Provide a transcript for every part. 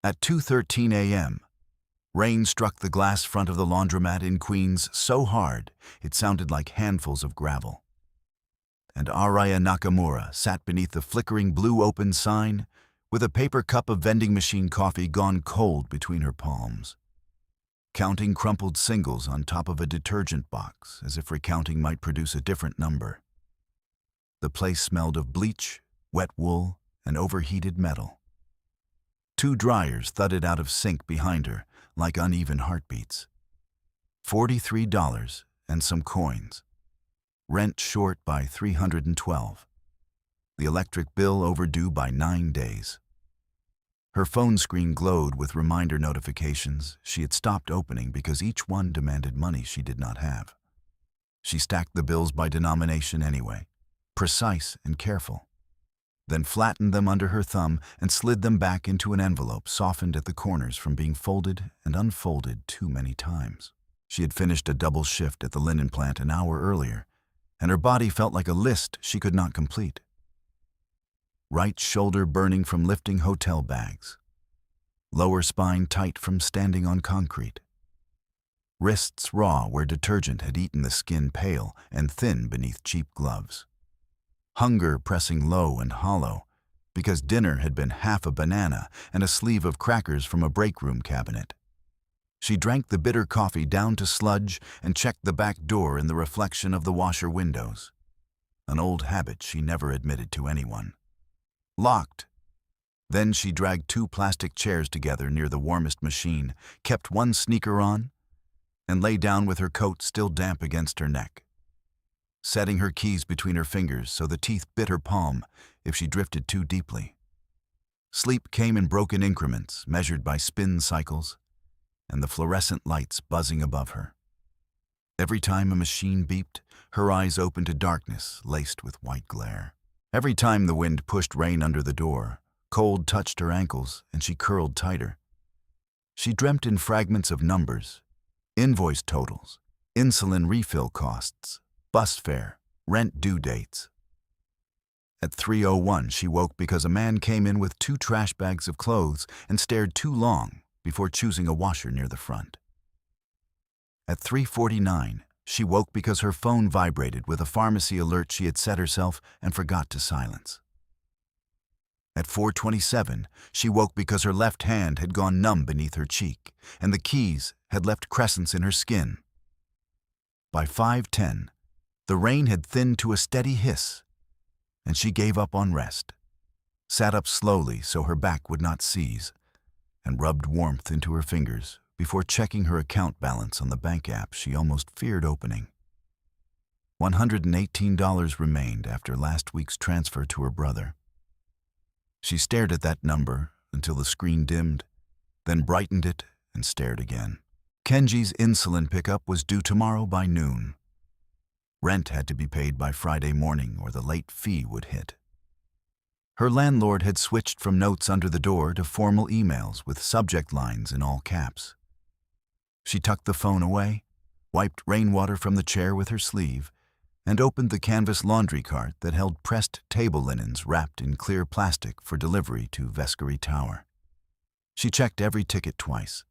At 2:13 a.m., rain struck the glass front of the laundromat in Queens so hard it sounded like handfuls of gravel. And Araya Nakamura sat beneath the flickering blue open sign with a paper cup of vending machine coffee gone cold between her palms, counting crumpled singles on top of a detergent box as if recounting might produce a different number. The place smelled of bleach, wet wool, and overheated metal. 2 dryers thudded out of sync behind her like uneven heartbeats. $43 and some coins. Rent short by $312. The electric bill overdue by 9 days. Her phone screen glowed with reminder notifications she had stopped opening because each one demanded money she did not have. She stacked the bills by denomination anyway, precise and careful, then flattened them under her thumb and slid them back into an envelope softened at the corners from being folded and unfolded too many times. She had finished a double shift at the linen plant an hour earlier, and her body felt like a list she could not complete. Right shoulder burning from lifting hotel bags. Lower spine tight from standing on concrete. Wrists raw where detergent had eaten the skin pale and thin beneath cheap gloves. Hunger pressing low and hollow because dinner had been half a banana and a sleeve of crackers from a break room cabinet. She drank the bitter coffee down to sludge and checked the back door in the reflection of the washer windows. An old habit she never admitted to anyone. Locked. Then she dragged 2 plastic chairs together near the warmest machine, kept one sneaker on, and lay down with her coat still damp against her neck, setting her keys between her fingers so the teeth bit her palm if she drifted too deeply. Sleep came in broken increments measured by spin cycles and the fluorescent lights buzzing above her. Every time a machine beeped, her eyes opened to darkness laced with white glare. Every time the wind pushed rain under the door, cold touched her ankles and she curled tighter. She dreamt in fragments of numbers, invoice totals, insulin refill costs, bus fare, rent due dates. At 3:01, she woke because a man came in with 2 trash bags of clothes and stared too long before choosing a washer near the front. At 3:49, she woke because her phone vibrated with a pharmacy alert she had set herself and forgot to silence. At 4:27, she woke because her left hand had gone numb beneath her cheek, and the keys had left crescents in her skin. By 5:10, the rain had thinned to a steady hiss, and she gave up on rest, sat up slowly so her back would not seize, and rubbed warmth into her fingers before checking her account balance on the bank app she almost feared opening. $118 remained after last week's transfer to her brother. She stared at that number until the screen dimmed, then brightened it and stared again. Kenji's insulin pickup was due tomorrow by noon. Rent had to be paid by Friday morning or the late fee would hit. Her landlord had switched from notes under the door to formal emails with subject lines in all caps. She tucked the phone away, wiped rainwater from the chair with her sleeve, and opened the canvas laundry cart that held pressed table linens wrapped in clear plastic for delivery to Vescary Tower. She checked every ticket twice.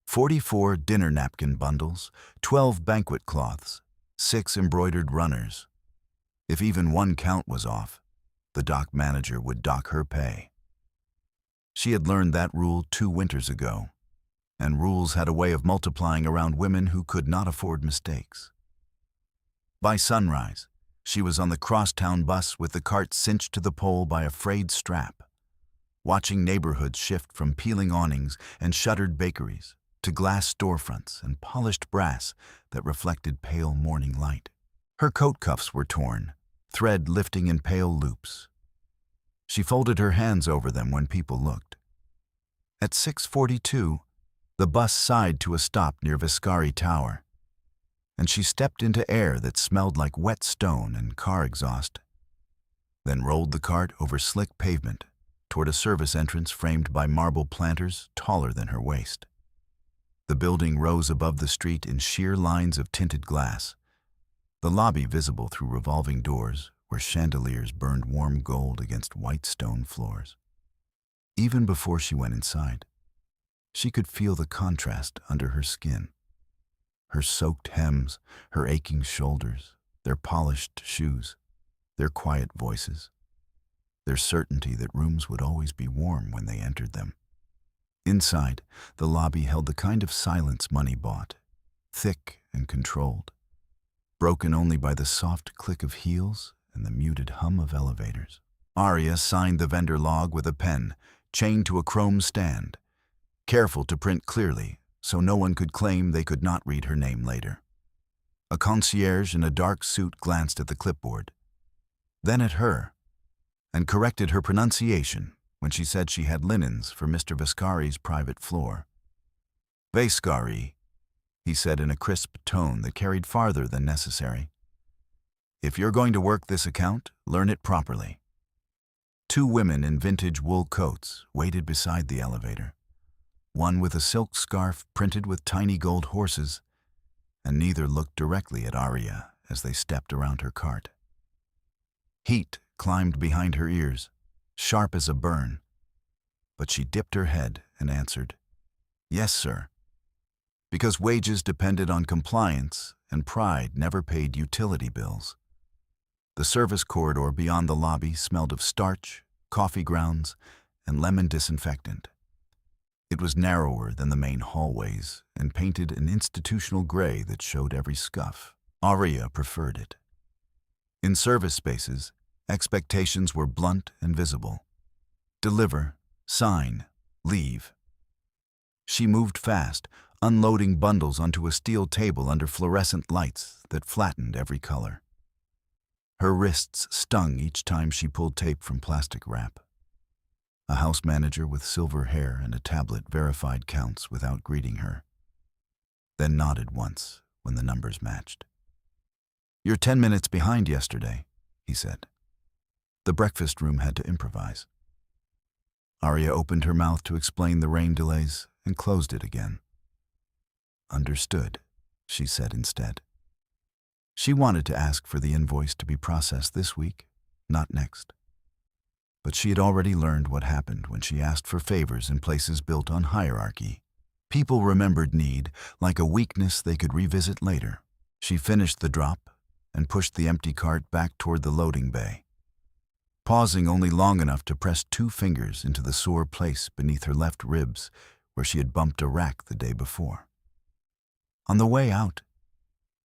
44 dinner napkin bundles, 12 banquet cloths, 6 embroidered runners. If even one count was off, the dock manager would dock her pay. She had learned that rule 2 winters ago, and rules had a way of multiplying around women who could not afford mistakes. By sunrise, she was on the crosstown bus with the cart cinched to the pole by a frayed strap, watching neighborhoods shift from peeling awnings and shuttered bakeries to glass storefronts and polished brass that reflected pale morning light. Her coat cuffs were torn, thread lifting in pale loops. She folded her hands over them when people looked. At 6:42, the bus sighed to a stop near Vescary Tower, and she stepped into air that smelled like wet stone and car exhaust, then rolled the cart over slick pavement toward a service entrance framed by marble planters taller than her waist. The building rose above the street in sheer lines of tinted glass, the lobby visible through revolving doors where chandeliers burned warm gold against white stone floors. Even before she went inside, she could feel the contrast under her skin. Her soaked hems, her aching shoulders, their polished shoes, their quiet voices, their certainty that rooms would always be warm when they entered them. Inside, the lobby held the kind of silence money bought, thick and controlled, broken only by the soft click of heels and the muted hum of elevators. Arya signed the vendor log with a pen, chained to a chrome stand, careful to print clearly so no one could claim they could not read her name later. A concierge in a dark suit glanced at the clipboard, then at her, and corrected her pronunciation when she said she had linens for Mr. Vascari's private floor. Vascari, he said in a crisp tone that carried farther than necessary. If you're going to work this account, learn it properly. Two women in vintage wool coats waited beside the elevator, one with a silk scarf printed with tiny gold horses, and neither looked directly at Arya as they stepped around her cart. Heat climbed behind her ears, sharp as a burn, but she dipped her head and answered, "Yes, sir," because wages depended on compliance and pride never paid utility bills. The service corridor beyond the lobby smelled of starch, coffee grounds, and lemon disinfectant. It was narrower than the main hallways and painted an institutional gray that showed every scuff. Arya preferred it. In service spaces, expectations were blunt and visible. Deliver, sign, leave. She moved fast, unloading bundles onto a steel table under fluorescent lights that flattened every color. Her wrists stung each time she pulled tape from plastic wrap. A house manager with silver hair and a tablet verified counts without greeting her, then nodded once when the numbers matched. "You're 10 minutes behind yesterday," he said. The breakfast room had to improvise. Arya opened her mouth to explain the rain delays and closed it again. "Understood," she said instead. She wanted to ask for the invoice to be processed this week, not next. But she had already learned what happened when she asked for favors in places built on hierarchy. People remembered need like a weakness they could revisit later. She finished the drop and pushed the empty cart back toward the loading bay, pausing only long enough to press 2 fingers into the sore place beneath her left ribs where she had bumped a rack the day before. On the way out,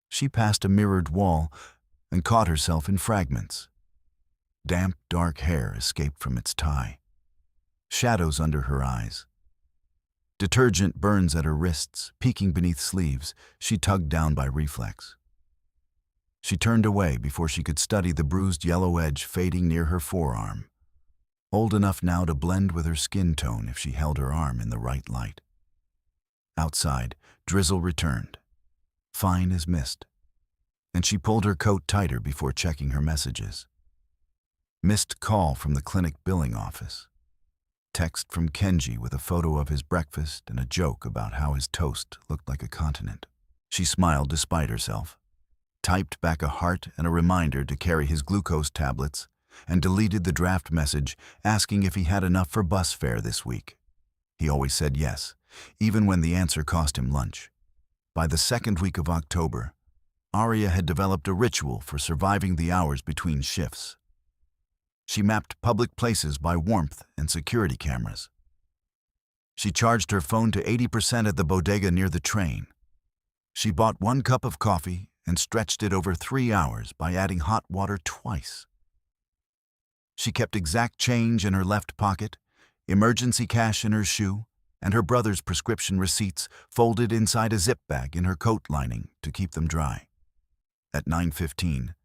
she passed a mirrored wall and caught herself in fragments. Damp, dark hair escaped from its tie, shadows under her eyes. Detergent burns at her wrists, peeking beneath sleeves she tugged down by reflex. She turned away before she could study the bruised yellow edge fading near her forearm, old enough now to blend with her skin tone if she held her arm in the right light. Outside, drizzle returned, fine as mist, and she pulled her coat tighter before checking her messages. Missed call from the clinic billing office. Text from Kenji with a photo of his breakfast and a joke about how his toast looked like a continent. She smiled despite herself, typed back a heart and a reminder to carry his glucose tablets, and deleted the draft message asking if he had enough for bus fare this week. He always said yes, even when the answer cost him lunch. By the second week of October, Arya had developed a ritual for surviving the hours between shifts. She mapped public places by warmth and security cameras. She charged her phone to 80% at the bodega near the train. She bought 1 cup of coffee and stretched it over 3 hours by adding hot water twice. She kept exact change in her left pocket, emergency cash in her shoe, and her brother's prescription receipts folded inside a zip bag in her coat lining to keep them dry. At 9:15,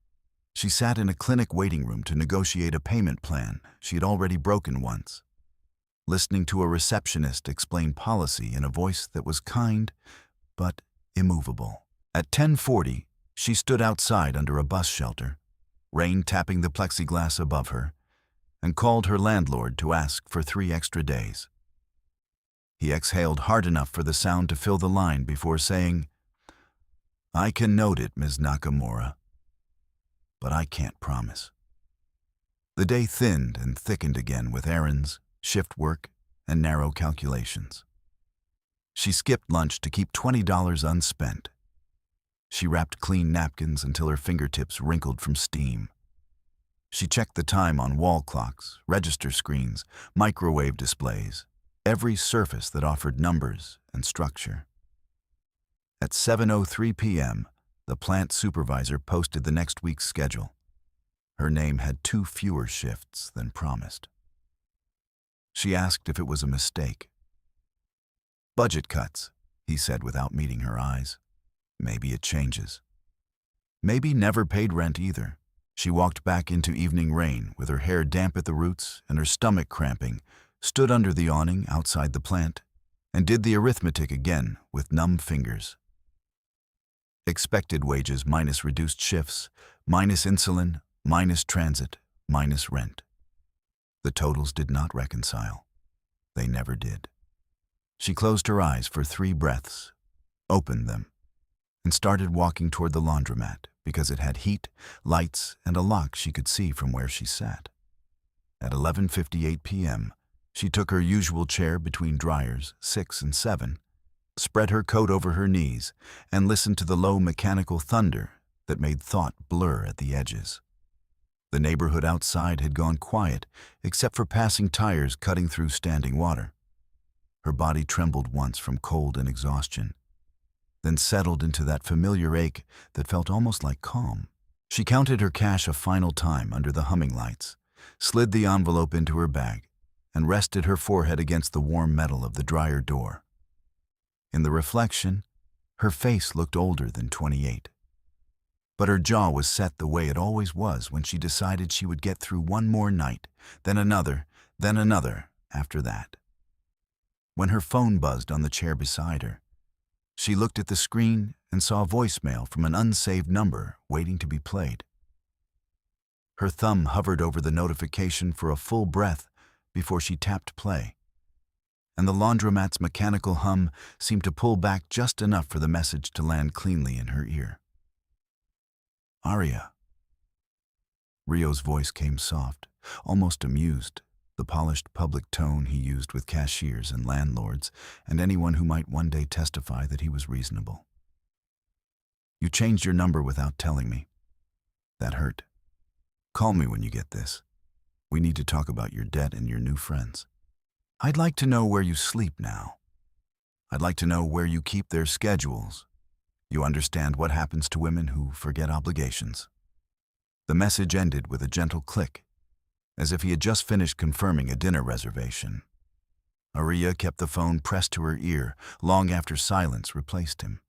she sat in a clinic waiting room to negotiate a payment plan she had already broken once, listening to a receptionist explain policy in a voice that was kind but immovable. At 10:40, she stood outside under a bus shelter, rain tapping the plexiglass above her, and called her landlord to ask for 3 extra days. He exhaled hard enough for the sound to fill the line before saying, "I can note it, Ms. Nakamura, but I can't promise." The day thinned and thickened again with errands, shift work, and narrow calculations. She skipped lunch to keep $20 unspent. She wrapped clean napkins until her fingertips wrinkled from steam. She checked the time on wall clocks, register screens, microwave displays, every surface that offered numbers and structure. At 7:03 p.m., the plant supervisor posted the next week's schedule. Her name had 2 fewer shifts than promised. She asked if it was a mistake. "Budget cuts," he said without meeting her eyes. "Maybe it changes." Maybe never paid rent either. She walked back into evening rain with her hair damp at the roots and her stomach cramping, stood under the awning outside the plant, and did the arithmetic again with numb fingers. Expected wages minus reduced shifts, minus insulin, minus transit, minus rent. The totals did not reconcile. They never did. She closed her eyes for 3 breaths, opened them, and started walking toward the laundromat because it had heat, lights, and a lock she could see from where she sat. At 11:58 p.m., she took her usual chair between dryers 6 and 7, spread her coat over her knees, and listened to the low mechanical thunder that made thought blur at the edges. The neighborhood outside had gone quiet except for passing tires cutting through standing water. Her body trembled once from cold and exhaustion, then settled into that familiar ache that felt almost like calm. She counted her cash a final time under the humming lights, slid the envelope into her bag, and rested her forehead against the warm metal of the dryer door. In the reflection, her face looked older than 28. But her jaw was set the way it always was when she decided she would get through one more night, then another after that. When her phone buzzed on the chair beside her, she looked at the screen and saw a voicemail from an unsaved number waiting to be played. Her thumb hovered over the notification for a full breath before she tapped play, and the laundromat's mechanical hum seemed to pull back just enough for the message to land cleanly in her ear. "Aria." Rio's voice came soft, almost amused, the polished public tone he used with cashiers and landlords and anyone who might one day testify that he was reasonable. "You changed your number without telling me. That hurt. Call me when you get this. We need to talk about your debt and your new friends. I'd like to know where you sleep now. I'd like to know where you keep their schedules. You understand what happens to women who forget obligations." The message ended with a gentle click, as if he had just finished confirming a dinner reservation. Aria kept the phone pressed to her ear long after silence replaced him.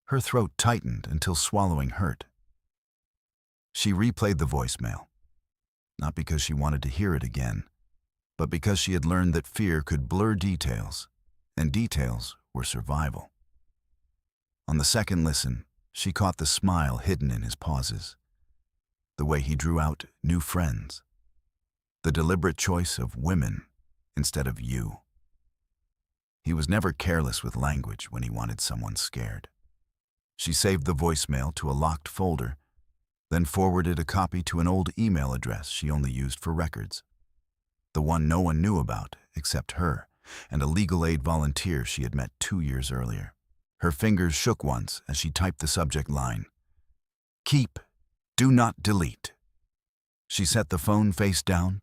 Her throat tightened until swallowing hurt. She replayed the voicemail, not because she wanted to hear it again, but because she had learned that fear could blur details, and details were survival. On the second listen, she caught the smile hidden in his pauses, the way he drew out new friends, the deliberate choice of women instead of you. He was never careless with language when he wanted someone scared. She saved the voicemail to a locked folder, then forwarded a copy to an old email address she only used for records, the one no one knew about except her and a legal aid volunteer she had met 2 years earlier. Her fingers shook once as she typed the subject line. "Keep, do not delete." She set the phone face down,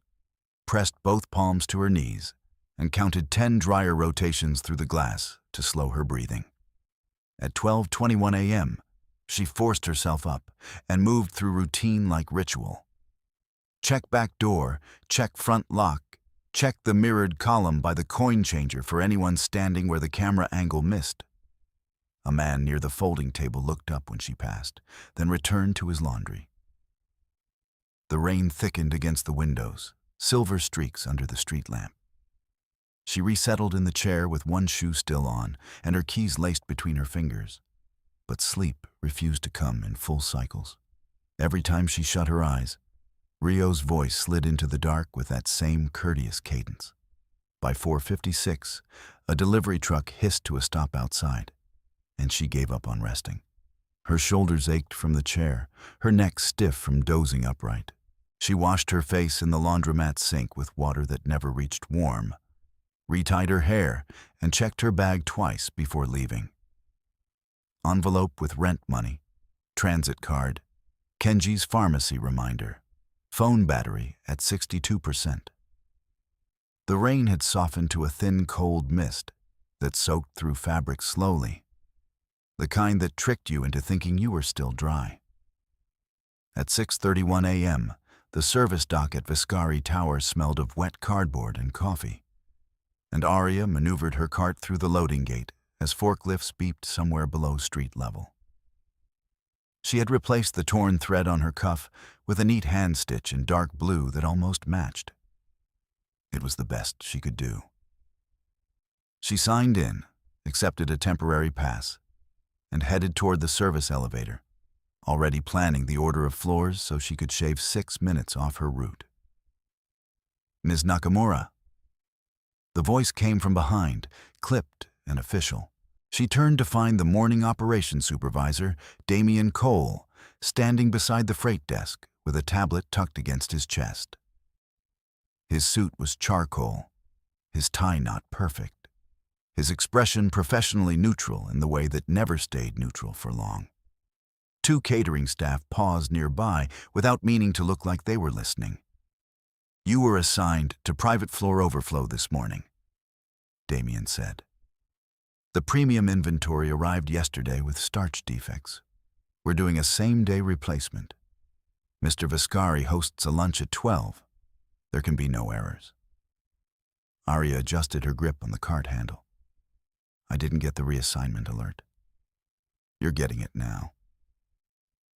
pressed both palms to her knees, and counted 10 dryer rotations through the glass to slow her breathing. At 12:21 a.m., she forced herself up and moved through routine like ritual. Check back door, check front lock, check the mirrored column by the coin changer for anyone standing where the camera angle missed. A man near the folding table looked up when she passed, then returned to his laundry. The rain thickened against the windows, silver streaks under the street lamp. She resettled in the chair with one shoe still on and her keys laced between her fingers. But sleep refused to come in full cycles. Every time she shut her eyes, Rio's voice slid into the dark with that same courteous cadence. By 4:56, a delivery truck hissed to a stop outside, and she gave up on resting. Her shoulders ached from the chair, her neck stiff from dozing upright. She washed her face in the laundromat sink with water that never reached warm, retied her hair, and checked her bag twice before leaving. Envelope with rent money, transit card, Kenji's pharmacy reminder, phone battery at 62%. The rain had softened to a thin, cold mist that soaked through fabric slowly, the kind that tricked you into thinking you were still dry. At 6:31 a.m., the service dock at Viscari Tower smelled of wet cardboard and coffee, and Arya maneuvered her cart through the loading gate as forklifts beeped somewhere below street level. She had replaced the torn thread on her cuff with a neat hand stitch in dark blue that almost matched. It was the best she could do. She signed in, accepted a temporary pass, and headed toward the service elevator, already planning the order of floors so she could shave 6 minutes off her route. "Ms. Nakamura." The voice came from behind, clipped and official. She turned to find the morning operations supervisor, Damien Cole, standing beside the freight desk with a tablet tucked against his chest. His suit was charcoal, his tie knot perfect, his expression professionally neutral in the way that never stayed neutral for long. 2 catering staff paused nearby without meaning to look like they were listening. "You were assigned to private floor overflow this morning," Damien said. "The premium inventory arrived yesterday with starch defects. We're doing a same-day replacement. Mr. Viscari hosts a lunch at 12. There can be no errors." Arya adjusted her grip on the cart handle. "I didn't get the reassignment alert." "You're getting it now."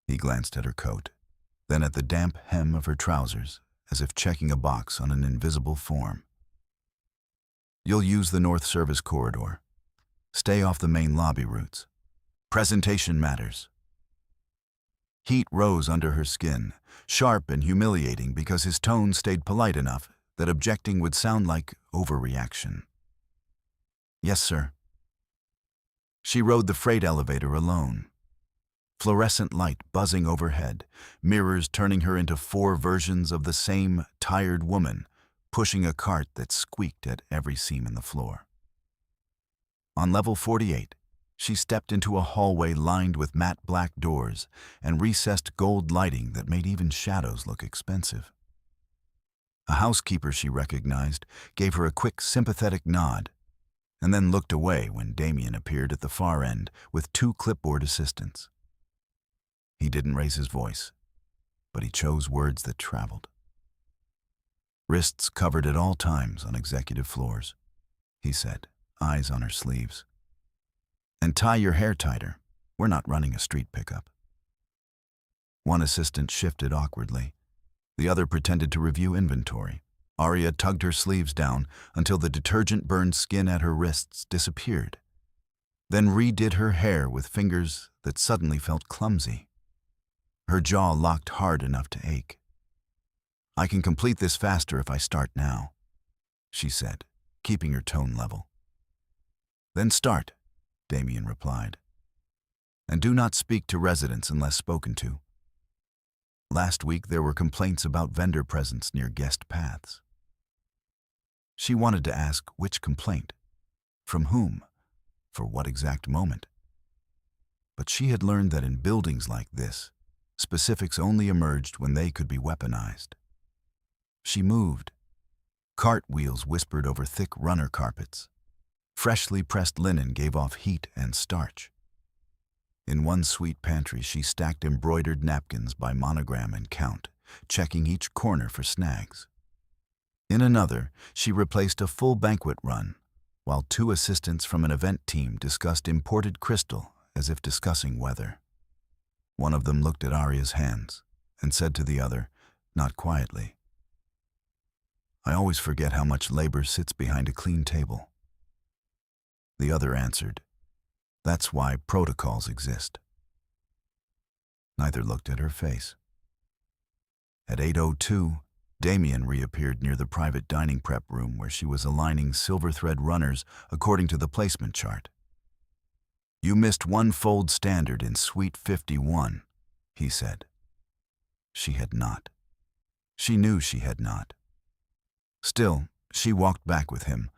He glanced at her coat, then at the damp hem of her trousers, as if checking a box on an invisible form. "You'll use the North Service corridor. Stay off the main lobby routes. Presentation matters." Heat rose under her skin, sharp and humiliating because his tone stayed polite enough that objecting would sound like overreaction. "Yes, sir." She rode the freight elevator alone. Fluorescent light buzzing overhead, mirrors turning her into 4 versions of the same tired woman, pushing a cart that squeaked at every seam in the floor. On level 48, she stepped into a hallway lined with matte black doors and recessed gold lighting that made even shadows look expensive. A housekeeper she recognized gave her a quick, sympathetic nod, and then looked away when Damien appeared at the far end with 2 clipboard assistants. He didn't raise his voice, but he chose words that traveled. "Wrists covered at all times on executive floors," he said, eyes on her sleeves. "And tie your hair tighter. We're not running a street pickup." One assistant shifted awkwardly. The other pretended to review inventory. Arya tugged her sleeves down until the detergent-burned skin at her wrists disappeared, then redid her hair with fingers that suddenly felt clumsy. Her jaw locked hard enough to ache. "I can complete this faster if I start now," she said, keeping her tone level. "Then start," Damien replied. "And do not speak to residents unless spoken to. Last week there were complaints about vendor presence near guest paths." She wanted to ask which complaint, from whom, for what exact moment. But she had learned that in buildings like this, specifics only emerged when they could be weaponized. She moved. Cartwheels whispered over thick runner carpets. Freshly pressed linen gave off heat and starch. In one sweet pantry, she stacked embroidered napkins by monogram and count, checking each corner for snags. In another, she replaced a full banquet run, while 2 assistants from an event team discussed imported crystal as if discussing weather. One of them looked at Arya's hands and said to the other, not quietly, "I always forget how much labor sits behind a clean table." The other answered, "That's why protocols exist." Neither looked at her face. At 8:02, Damien reappeared near the private dining prep room where she was aligning silver thread runners according to the placement chart. "You missed 1 fold standard in Suite 51, he said. She had not. She knew she had not. Still, she walked back with him,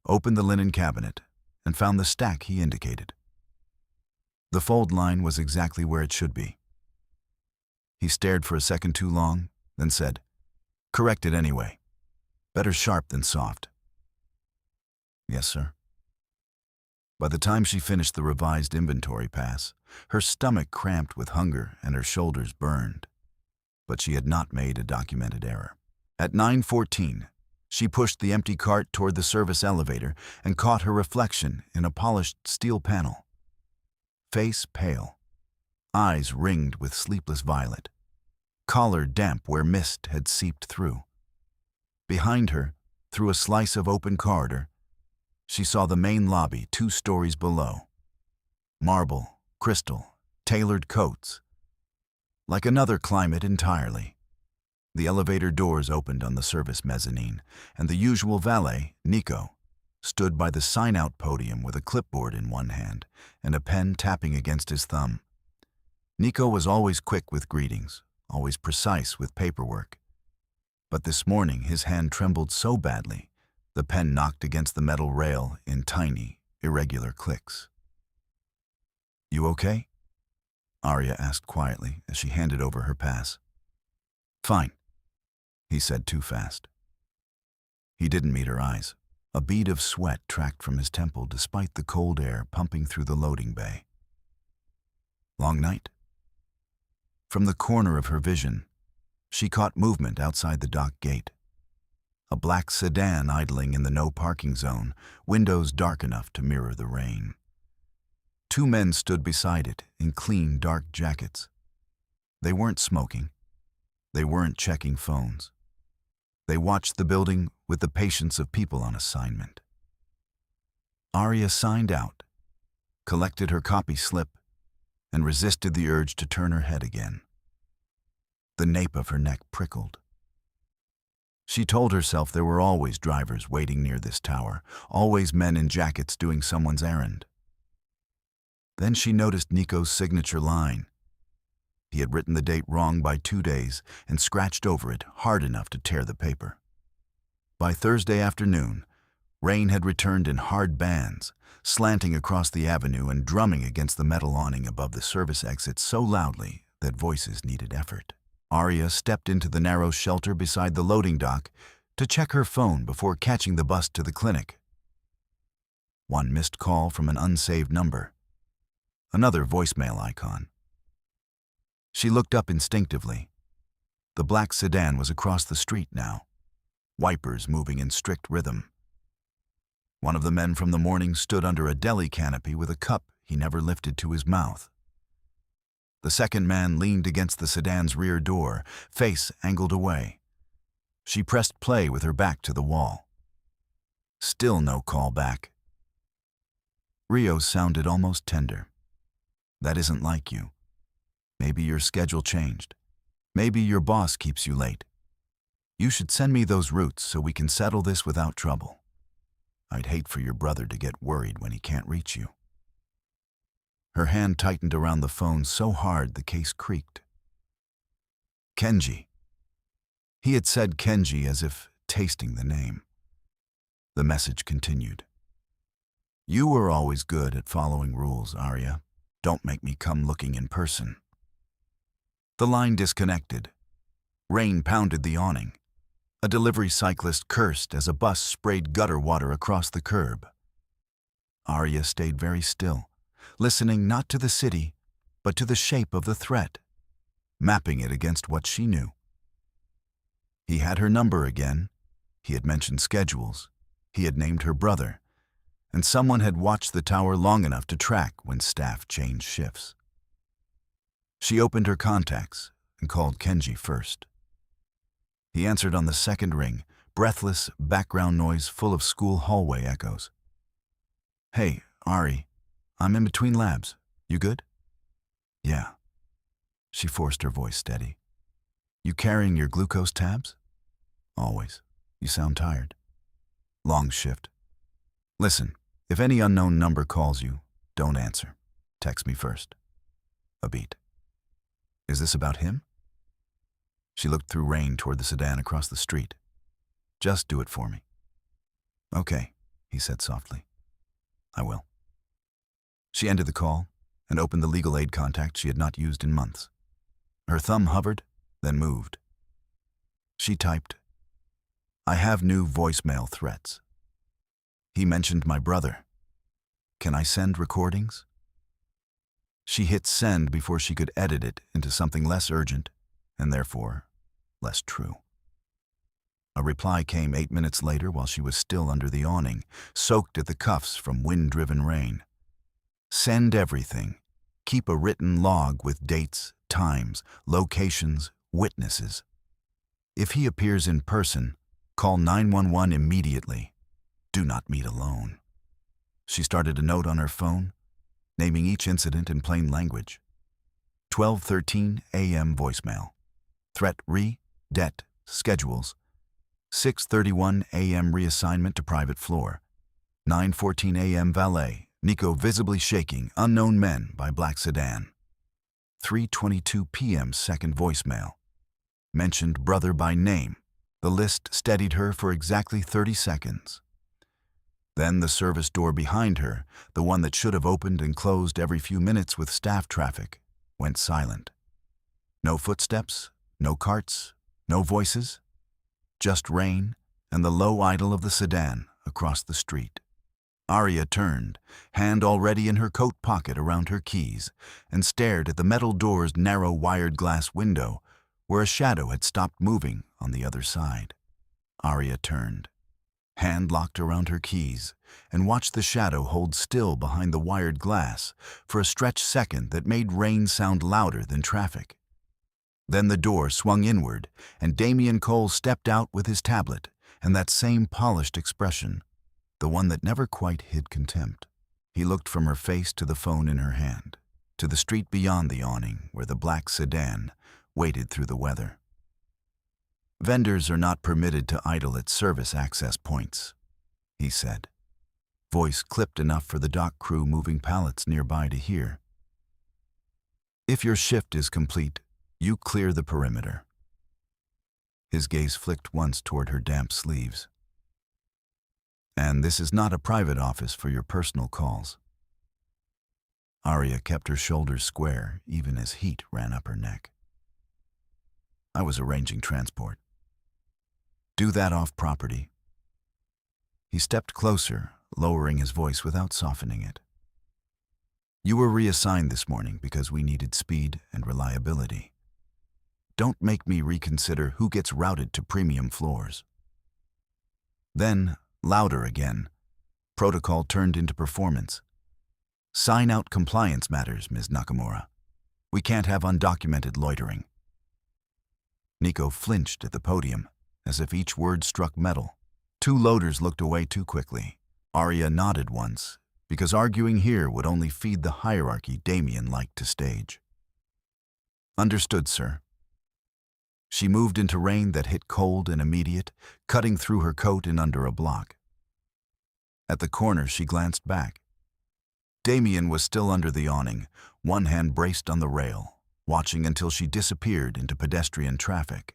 opened the linen cabinet, and found the stack he indicated. The fold line was exactly where it should be. He stared for a second too long, then said, "Correct it anyway. Better sharp than soft." "Yes, sir." By the time she finished the revised inventory pass, her stomach cramped with hunger and her shoulders burned. But she had not made a documented error. At 9:14, she pushed the empty cart toward the service elevator and caught her reflection in a polished steel panel. Face pale, eyes ringed with sleepless violet, collar damp where mist had seeped through. Behind her, through a slice of open corridor, she saw the main lobby 2 stories below. Marble, crystal, tailored coats. Like another climate entirely. The elevator doors opened on the service mezzanine, and the usual valet, Nico, stood by the sign-out podium with a clipboard in one hand and a pen tapping against his thumb. Nico was always quick with greetings, always precise with paperwork. But this morning his hand trembled so badly, the pen knocked against the metal rail in tiny, irregular clicks. "You okay?" Arya asked quietly as she handed over her pass. "Fine," he said too fast. He didn't meet her eyes. A bead of sweat tracked from his temple despite the cold air pumping through the loading bay. "Long night?" From the corner of her vision, she caught movement outside the dock gate. A black sedan idling in the no parking zone, windows dark enough to mirror the rain. 2 men stood beside it in clean, dark jackets. They weren't smoking. They weren't checking phones. They watched the building with the patience of people on assignment. Arya signed out, collected her copy slip, and resisted the urge to turn her head again. The nape of her neck prickled. She told herself there were always drivers waiting near this tower, always men in jackets doing someone's errand. Then she noticed Nico's signature line. He had written the date wrong by 2 days and scratched over it hard enough to tear the paper. By Thursday afternoon, rain had returned in hard bands, slanting across the avenue and drumming against the metal awning above the service exit so loudly that voices needed effort. Arya stepped into the narrow shelter beside the loading dock to check her phone before catching the bus to the clinic. One missed call from an unsaved number. Another voicemail icon. She looked up instinctively. The black sedan was across the street now, wipers moving in strict rhythm. One of the men from the morning stood under a deli canopy with a cup he never lifted to his mouth. The second man leaned against the sedan's rear door, face angled away. She pressed play with her back to the wall. Still no call back. Rio's sounded almost tender. "That isn't like you. Maybe your schedule changed. Maybe your boss keeps you late. You should send me those routes so we can settle this without trouble. I'd hate for your brother to get worried when he can't reach you." Her hand tightened around the phone so hard the case creaked. Kenji. He had said Kenji as if tasting the name. The message continued. "You were always good at following rules, Arya. Don't make me come looking in person." The line disconnected. Rain pounded the awning. A delivery cyclist cursed as a bus sprayed gutter water across the curb. Arya stayed very still, listening not to the city, but to the shape of the threat, mapping it against what she knew. He had her number again. He had mentioned schedules. He had named her brother. And someone had watched the tower long enough to track when staff changed shifts. She opened her contacts and called Kenji first. He answered on the second ring, breathless background noise full of school hallway echoes. "Hey, Ari, I'm in between labs. You good?" "Yeah." She forced her voice steady. "You carrying your glucose tabs?" "Always. You sound tired." "Long shift. Listen, if any unknown number calls you, don't answer. Text me first." A beat. "Is this about him?" She looked through rain toward the sedan across the street. "Just do it for me." "Okay," he said softly. I will. She ended the call and opened the legal aid contact she had not used in months. Her thumb hovered, then moved. She typed, I have new voicemail threats. He mentioned my brother. Can I send recordings? She hit send before she could edit it into something less urgent and therefore less true. A reply came 8 minutes later while she was still under the awning, soaked at the cuffs from wind-driven rain. Send everything. Keep a written log with dates, times, locations, witnesses. If he appears in person, call 911 immediately. Do not meet alone. She started a note on her phone, naming each incident in plain language. 12:13 a.m. voicemail. Threat debt, schedules. 6:31 a.m. reassignment to private floor. 9:14 a.m. valet. Nico visibly shaking, unknown men by black sedan. 3:22 p.m. second voicemail. Mentioned brother by name. The list steadied her for exactly 30 seconds. Then the service door behind her, the one that should have opened and closed every few minutes with staff traffic, went silent. No footsteps, no carts, no voices. Just rain and the low idle of the sedan across the street. Arya turned, hand already in her coat pocket around her keys, and stared at the metal door's narrow wired glass window, where a shadow had stopped moving on the other side. Arya turned, hand locked around her keys, and watched the shadow hold still behind the wired glass for a stretched second that made rain sound louder than traffic. Then the door swung inward, and Damien Cole stepped out with his tablet and that same polished expression, the one that never quite hid contempt. He looked from her face to the phone in her hand, to the street beyond the awning where the black sedan waited through the weather. Vendors are not permitted to idle at service access points, he said, voice clipped enough for the dock crew moving pallets nearby to hear. If your shift is complete, you clear the perimeter. His gaze flicked once toward her damp sleeves. And this is not a private office for your personal calls. Arya kept her shoulders square even as heat ran up her neck. I was arranging transport. Do that off property. He stepped closer, lowering his voice without softening it. You were reassigned this morning because we needed speed and reliability. Don't make me reconsider who gets routed to premium floors. Then, louder again, protocol turned into performance. Sign out compliance matters, Ms. Nakamura. We can't have undocumented loitering. Nico flinched at the podium, as if each word struck metal. Two loaders looked away too quickly. Arya nodded once, because arguing here would only feed the hierarchy Damien liked to stage. Understood, sir. She moved into rain that hit cold and immediate, cutting through her coat and under a block. At the corner, she glanced back. Damien was still under the awning, one hand braced on the rail, watching until she disappeared into pedestrian traffic.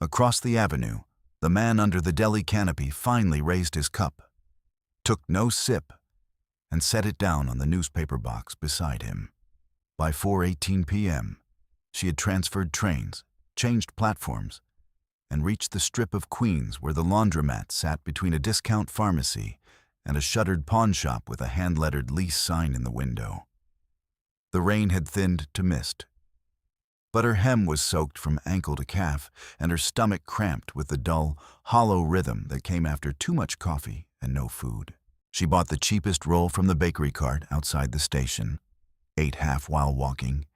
Across the avenue, the man under the deli canopy finally raised his cup, took no sip, and set it down on the newspaper box beside him. By 4:18 p.m., she had transferred trains, changed platforms, and reached the strip of Queens where the Laundromat sat between a discount pharmacy and a shuttered pawn shop with a hand-lettered lease sign in the window. The rain had thinned to mist, but her hem was soaked from ankle to calf and her stomach cramped with the dull, hollow rhythm that came after too much coffee and no food. She bought the cheapest roll from the bakery cart outside the station, ate half while walking,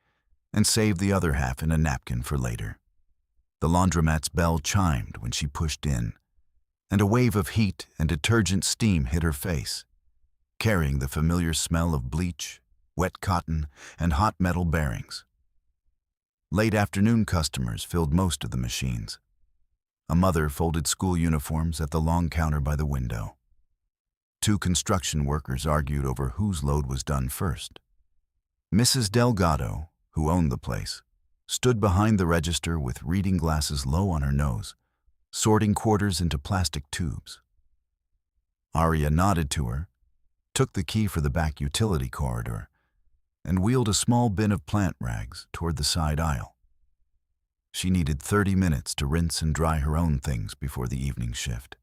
and saved the other half in a napkin for later. The laundromat's bell chimed when she pushed in, and a wave of heat and detergent steam hit her face, carrying the familiar smell of bleach, wet cotton, and hot metal bearings. Late afternoon customers filled most of the machines. A mother folded school uniforms at the long counter by the window. Two construction workers argued over whose load was done first. Mrs. Delgado, who owned the place, stood behind the register with reading glasses low on her nose, sorting quarters into plastic tubes. Arya nodded to her, took the key for the back utility corridor, and wheeled a small bin of plant rags toward the side aisle. She needed 30 minutes to rinse and dry her own things before the evening shift.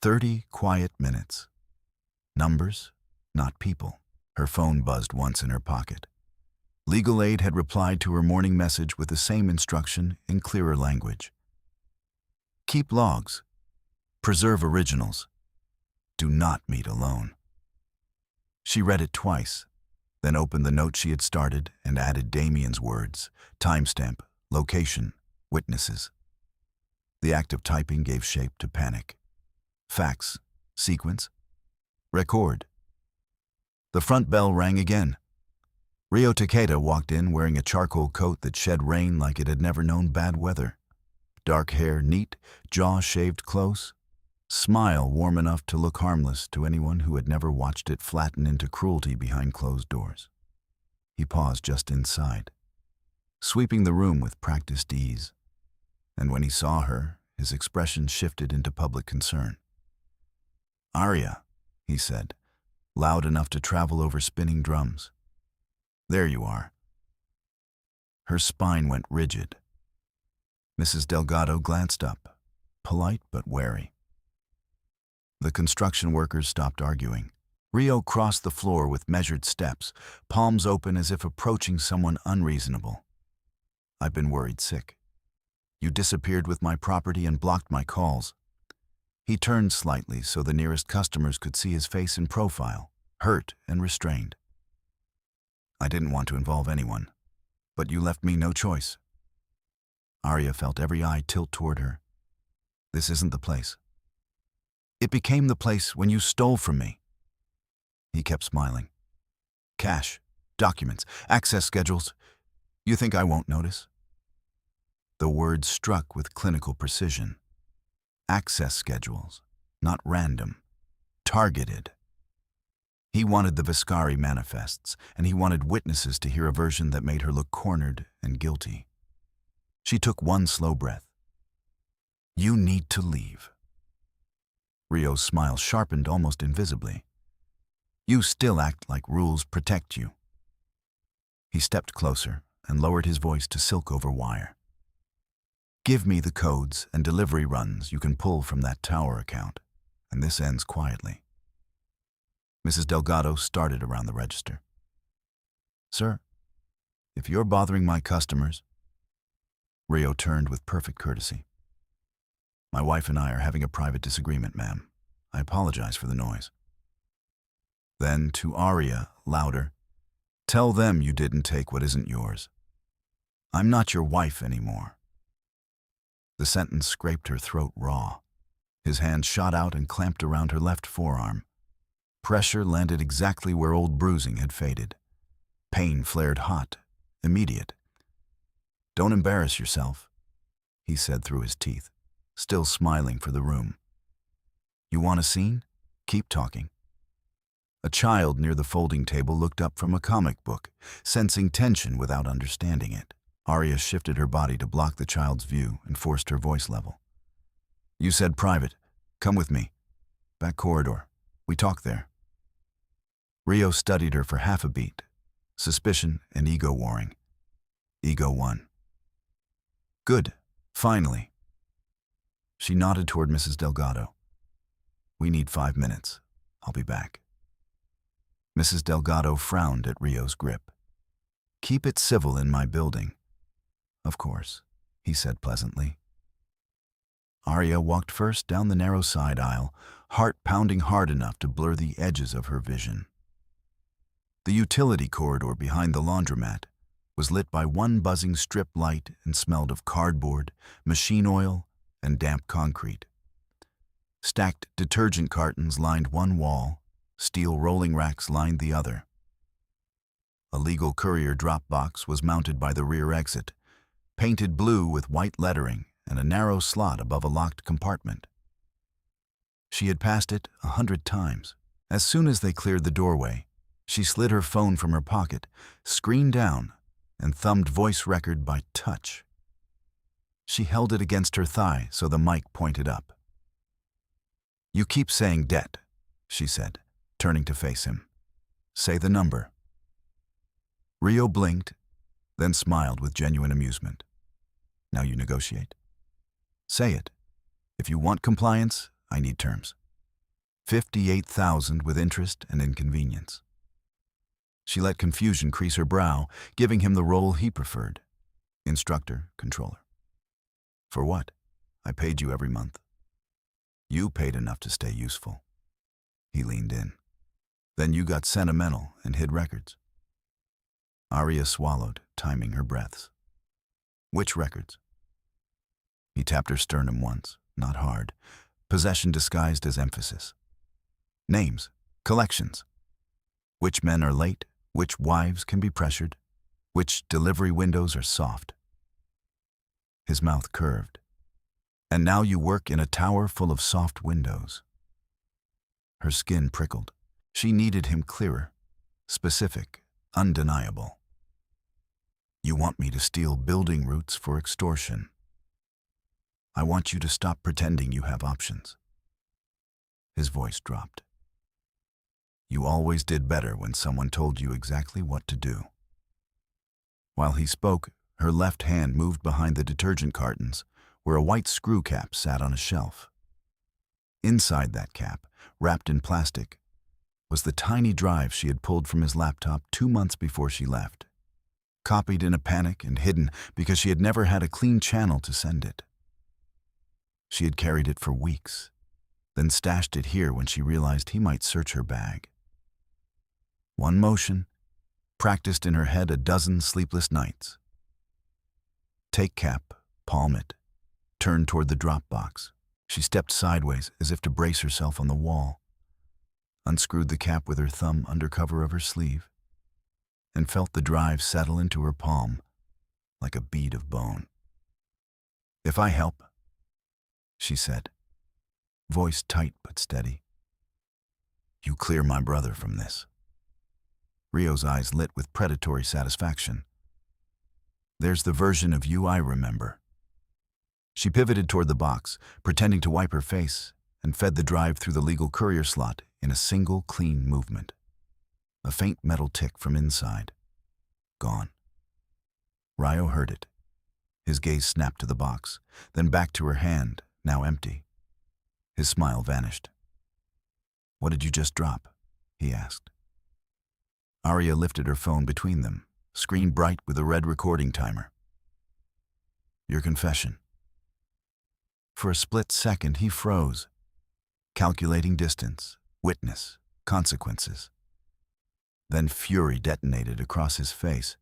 30 quiet minutes. Numbers, not people. Her phone buzzed once in her pocket. Legal aid had replied to her morning message with the same instruction in clearer language. Keep logs. Preserve originals. Do not meet alone. She read it twice, then opened the note she had started and added Damien's words, timestamp, location, witnesses. The act of typing gave shape to panic. Fax, sequence, record. The front bell rang again. Rio Takeda walked in wearing a charcoal coat that shed rain like it had never known bad weather. Dark hair neat, jaw shaved close, smile warm enough to look harmless to anyone who had never watched it flatten into cruelty behind closed doors. He paused just inside, sweeping the room with practiced ease, and when he saw her, his expression shifted into public concern. "Arya," he said, loud enough to travel over spinning drums. "There you are." Her spine went rigid. Mrs. Delgado glanced up, polite but wary. The construction workers stopped arguing. Rio crossed the floor with measured steps, palms open as if approaching someone unreasonable. "I've been worried sick. You disappeared with my property and blocked my calls." He turned slightly so the nearest customers could see his face in profile, hurt and restrained. "I didn't want to involve anyone, but you left me no choice." Arya felt every eye tilt toward her. "This isn't the place." "It became the place when you stole from me." He kept smiling. "Cash, documents, access schedules. You think I won't notice?" The words struck with clinical precision. Access schedules, not random, targeted. He wanted the Viscari manifests, and he wanted witnesses to hear a version that made her look cornered and guilty. She took one slow breath. "You need to leave." Rio's smile sharpened almost invisibly. "You still act like rules protect you." He stepped closer and lowered his voice to silk over wire. "Give me the codes and delivery runs you can pull from that tower account, and this ends quietly." Mrs. Delgado started around the register. "Sir, if you're bothering my customers..." Rio turned with perfect courtesy. "My wife and I are having a private disagreement, ma'am. I apologize for the noise." Then to Arya, louder, "Tell them you didn't take what isn't yours. I'm not your wife anymore." The sentence scraped her throat raw. His hand shot out and clamped around her left forearm. Pressure landed exactly where old bruising had faded. Pain flared hot, immediate. "Don't embarrass yourself," he said through his teeth, still smiling for the room. "You want a scene? Keep talking." A child near the folding table looked up from a comic book, sensing tension without understanding it. Arya shifted her body to block the child's view and forced her voice level. "You said private. Come with me. Back corridor. We talk there." Rio studied her for half a beat. Suspicion and ego warring. Ego won. "Good. Finally." She nodded toward Mrs. Delgado. "We need 5 minutes. I'll be back." Mrs. Delgado frowned at Rio's grip. "Keep it civil in my building." "Of course," he said pleasantly. Arya walked first down the narrow side aisle, heart pounding hard enough to blur the edges of her vision. The utility corridor behind the laundromat was lit by one buzzing strip light and smelled of cardboard, machine oil, and damp concrete. Stacked detergent cartons lined one wall, steel rolling racks lined the other. A legal courier drop box was mounted by the rear exit, painted blue with white lettering and a narrow slot above a locked compartment. She had passed it 100 times. As soon as they cleared the doorway, she slid her phone from her pocket, screen down, and thumbed voice record by touch. She held it against her thigh so the mic pointed up. You keep saying debt, she said, turning to face him. Say the number. Rio blinked, then smiled with genuine amusement. Now you negotiate. Say it. If you want compliance, I need terms. 58,000 with interest and inconvenience. She let confusion crease her brow, giving him the role he preferred. Instructor, controller. For what? I paid you every month. You paid enough to stay useful. He leaned in. Then you got sentimental and hid records. Arya swallowed, timing her breaths. Which records? He tapped her sternum once, not hard, possession disguised as emphasis. Names, collections. Which men are late, which wives can be pressured, which delivery windows are soft. His mouth curved. And now you work in a tower full of soft windows. Her skin prickled. She needed him clearer, specific, undeniable. You want me to steal building routes for extortion. I want you to stop pretending you have options. His voice dropped. You always did better when someone told you exactly what to do. While he spoke, her left hand moved behind the detergent cartons, where a white screw cap sat on a shelf. Inside that cap, wrapped in plastic, was the tiny drive she had pulled from his laptop 2 months before she left, copied in a panic and hidden because she had never had a clean channel to send it. She had carried it for weeks, then stashed it here when she realized he might search her bag. One motion, practiced in her head a dozen sleepless nights. Take cap, palm it, turn toward the drop box. She stepped sideways as if to brace herself on the wall, unscrewed the cap with her thumb under cover of her sleeve, and felt the drive settle into her palm like a bead of bone. If I help, she said, voice tight but steady. You clear my brother from this. Rio's eyes lit with predatory satisfaction. There's the version of you I remember. She pivoted toward the box, pretending to wipe her face, and fed the drive through the legal courier slot in a single clean movement. A faint metal tick from inside. Gone. Rio heard it. His gaze snapped to the box, then back to her hand, now empty. His smile vanished. What did you just drop? He asked. Arya lifted her phone between them, screen bright with a red recording timer. Your confession. For a split second, he froze, calculating distance, witness, consequences. Then fury detonated across his face.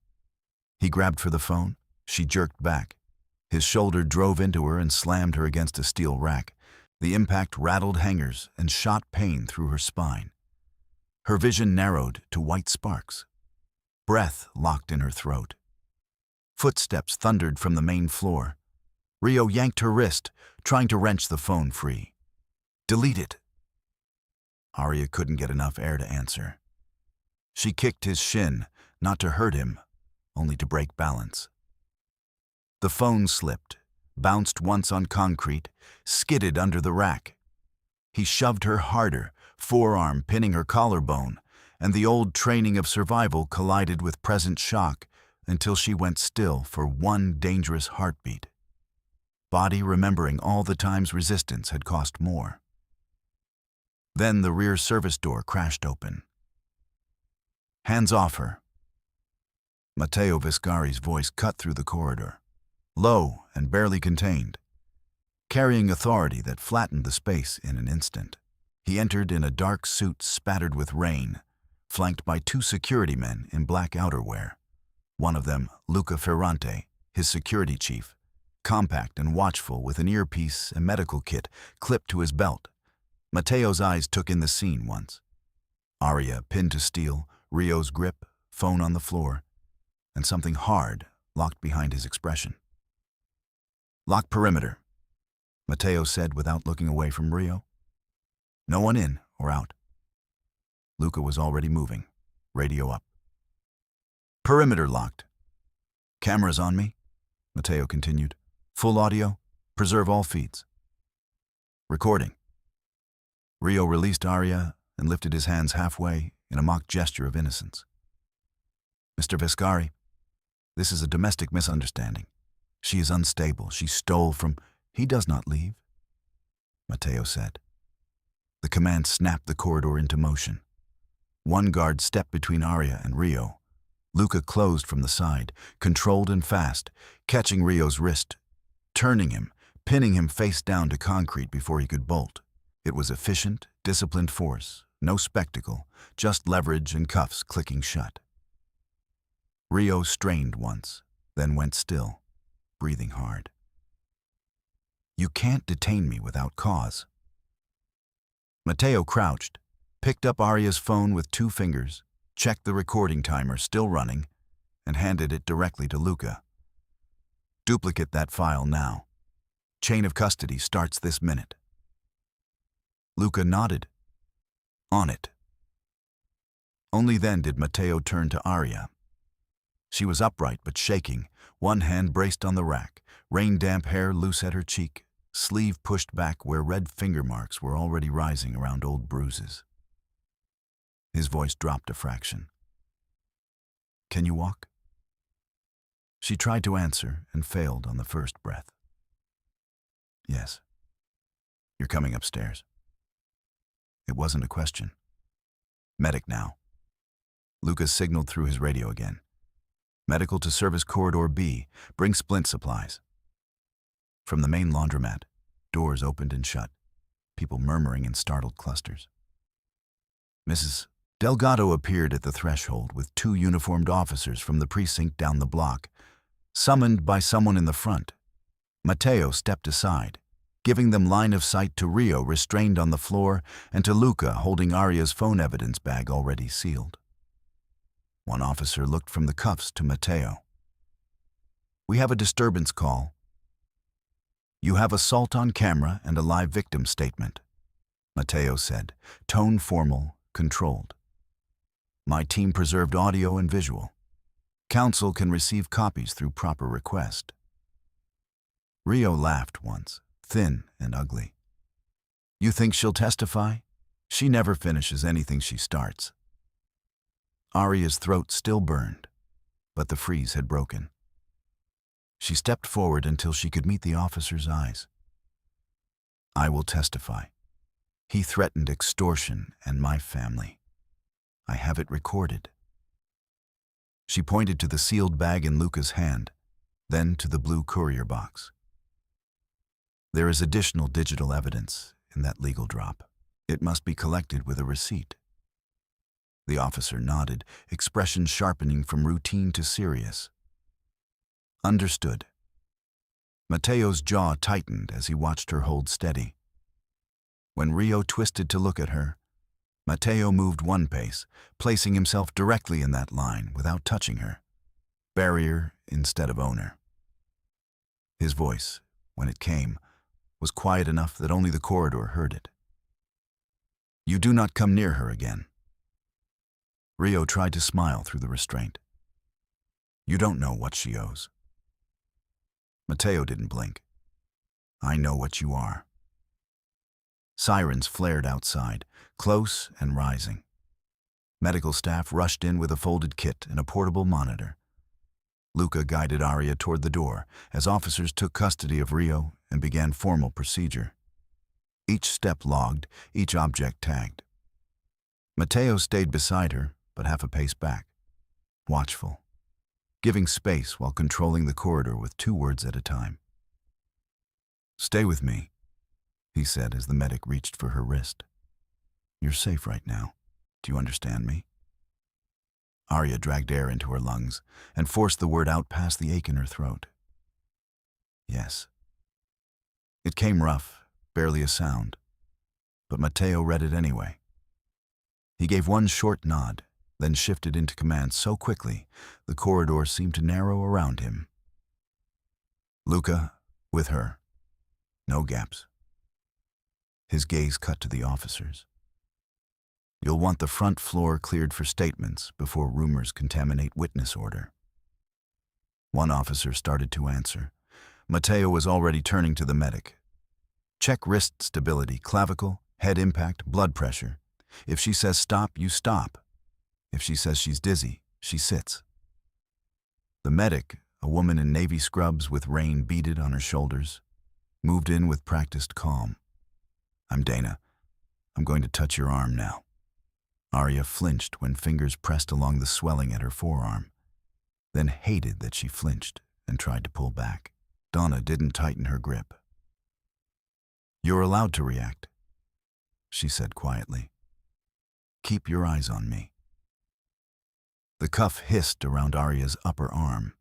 He grabbed for the phone. She jerked back. His shoulder drove into her and slammed her against a steel rack. The impact rattled hangers and shot pain through her spine. Her vision narrowed to white sparks. Breath locked in her throat. Footsteps thundered from the main floor. Rio yanked her wrist, trying to wrench the phone free. Delete it. Arya couldn't get enough air to answer. She kicked his shin, not to hurt him, only to break balance. The phone slipped, bounced once on concrete, skidded under the rack. He shoved her harder, forearm pinning her collarbone, and the old training of survival collided with present shock until she went still for one dangerous heartbeat. Body remembering all the times resistance had cost more. Then the rear service door crashed open. Hands off her. Matteo Viscari's voice cut through the corridor, low and barely contained, carrying authority that flattened the space in an instant. He entered in a dark suit spattered with rain, flanked by 2 security men in black outerwear. One of them, Luca Ferrante, his security chief, compact and watchful with an earpiece and medical kit clipped to his belt. Matteo's eyes took in the scene once. Arya pinned to steel, Rio's grip, phone on the floor, and something hard locked behind his expression. Lock perimeter, Matteo said without looking away from Rio. No one in or out. Luca was already moving, radio up. Perimeter locked. Cameras on me, Matteo continued. Full audio, preserve all feeds. Recording. Rio released Arya and lifted his hands halfway in a mock gesture of innocence. Mr. Vescari, this is a domestic misunderstanding. She is unstable. She stole from... He does not leave, Matteo said. The command snapped the corridor into motion. One guard stepped between Arya and Rio. Luca closed from the side, controlled and fast, catching Rio's wrist, turning him, pinning him face down to concrete before he could bolt. It was efficient, disciplined force, no spectacle, just leverage and cuffs clicking shut. Rio strained once, then went still, breathing hard. You can't detain me without cause. Matteo crouched, picked up Arya's phone with 2 fingers, checked the recording timer still running, and handed it directly to Luca. Duplicate that file now. Chain of custody starts this minute. Luca nodded. On it. Only then did Matteo turn to Arya. She was upright but shaking, one hand braced on the rack, rain-damp hair loose at her cheek, sleeve pushed back where red finger marks were already rising around old bruises. His voice dropped a fraction. Can you walk? She tried to answer and failed on the first breath. Yes. You're coming upstairs. It wasn't a question. Medic now. Lucas signaled through his radio again. Medical to service corridor B. Bring splint supplies. From the main laundromat, doors opened and shut, people murmuring in startled clusters. Mrs. Delgado appeared at the threshold with 2 uniformed officers from the precinct down the block, summoned by someone in the front. Matteo stepped aside, giving them line of sight to Rio restrained on the floor and to Luca holding Arya's phone evidence bag already sealed. One officer looked from the cuffs to Matteo. We have a disturbance call. You have assault on camera and a live victim statement, Matteo said, tone formal, controlled. My team preserved audio and visual. Counsel can receive copies through proper request. Rio laughed once, thin and ugly. You think she'll testify? She never finishes anything she starts. Arya's throat still burned, but the freeze had broken. She stepped forward until she could meet the officer's eyes. I will testify. He threatened extortion and my family. I have it recorded. She pointed to the sealed bag in Luca's hand, then to the blue courier box. There is additional digital evidence in that legal drop. It must be collected with a receipt. The officer nodded, expression sharpening from routine to serious. Understood. Matteo's jaw tightened as he watched her hold steady. When Rio twisted to look at her, Matteo moved 1 pace, placing himself directly in that line without touching her. Barrier instead of owner. His voice, when it came, was quiet enough that only the corridor heard it. You do not come near her again. Rio tried to smile through the restraint. You don't know what she owes. Matteo didn't blink. I know what you are. Sirens flared outside, close and rising. Medical staff rushed in with a folded kit and a portable monitor. Luca guided Arya toward the door as officers took custody of Rio and began formal procedure. Each step logged, each object tagged. Matteo stayed beside her, but half a pace back, watchful, giving space while controlling the corridor with 2 words at a time. Stay with me, he said as the medic reached for her wrist. You're safe right now. Do you understand me? Arya dragged air into her lungs and forced the word out past the ache in her throat. Yes. It came rough, barely a sound, but Matteo read it anyway. He gave 1 short nod, then shifted into command so quickly the corridor seemed to narrow around him. Luca, with her. No gaps. His gaze cut to the officers. You'll want the front floor cleared for statements before rumors contaminate witness order. 1 officer started to answer. Matteo was already turning to the medic. Check wrist stability, clavicle, Head impact, blood pressure. If she says stop, you stop. If she says she's dizzy, she sits. The medic, a woman in navy scrubs with rain beaded on her shoulders, moved in with practiced calm. I'm Dana. I'm going to touch your arm now. Arya flinched when fingers pressed along the swelling at her forearm, then hated that she flinched and tried to pull back. Donna didn't tighten her grip. You're allowed to react, she said quietly. Keep your eyes on me. The cuff hissed around Arya's upper arm.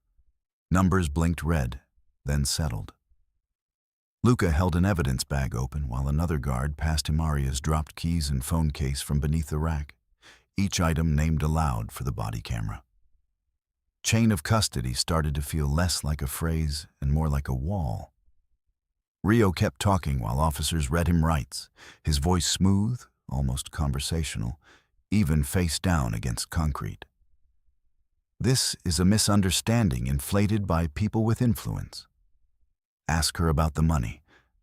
Numbers blinked red, then settled. Luca held an evidence bag open while another guard passed him Arya's dropped keys and phone case from beneath the rack, each item named aloud for the body camera. Chain of custody started to feel less like a phrase and more like a wall. Rio kept talking while officers read him rights, his voice smooth, almost conversational, even face down against concrete. This is a misunderstanding inflated by people with influence. Ask her about the money.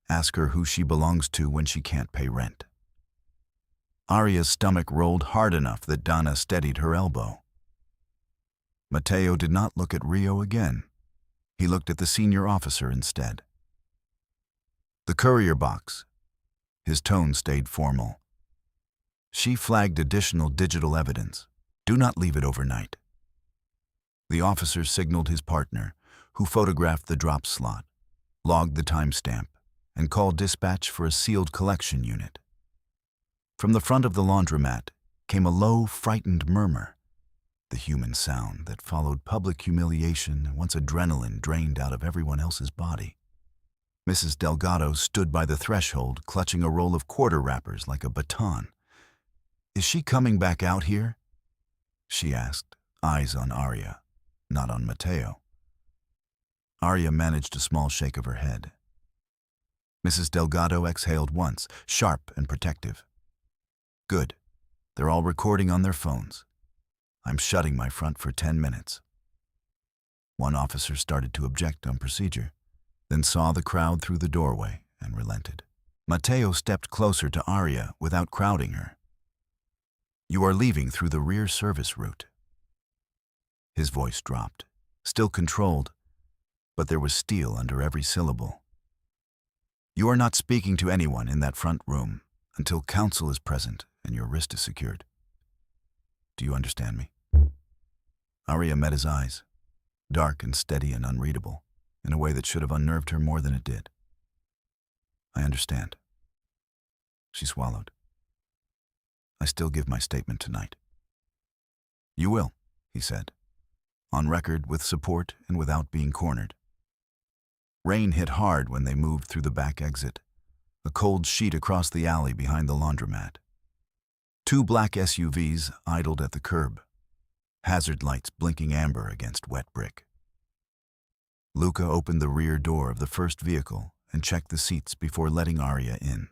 Ask her who she belongs to when she can't pay rent. Arya's stomach rolled hard enough that Donna steadied her elbow. Matteo did not look at Rio again. He looked at the senior officer instead. The courier box. His tone stayed formal. She flagged additional digital evidence. Do not leave it overnight. The officer signaled his partner, who photographed the drop slot, logged the timestamp, and called dispatch for a sealed collection unit. From the front of the laundromat came a low, frightened murmur, the human sound that followed public humiliation once adrenaline drained out of everyone else's body. Mrs. Delgado stood by the threshold, clutching a roll of quarter wrappers like a baton. Is she coming back out here? She asked, eyes on Arya, not on Matteo. Arya managed a small shake of her head. Mrs. Delgado exhaled once, sharp and protective. Good. They're all recording on their phones. I'm shutting my front for 10 minutes. One officer started to object on procedure, then saw the crowd through the doorway and relented. Matteo stepped closer to Arya without crowding her. You are leaving through the rear service route. His voice dropped, still controlled, but there was steel under every syllable. You are not speaking to anyone in that front room until counsel is present and your wrist is secured. Do you understand me? Arya met his eyes, dark and steady and unreadable, in a way that should have unnerved her more than it did. I understand. She swallowed. I still give my statement tonight. You will, he said, on record with support and without being cornered. Rain hit hard when they moved through the back exit, a cold sheet across the alley behind the laundromat. Two black SUVs idled at the curb, hazard lights blinking amber against wet brick. Luca opened the rear door of the first vehicle and checked the seats before letting Arya in.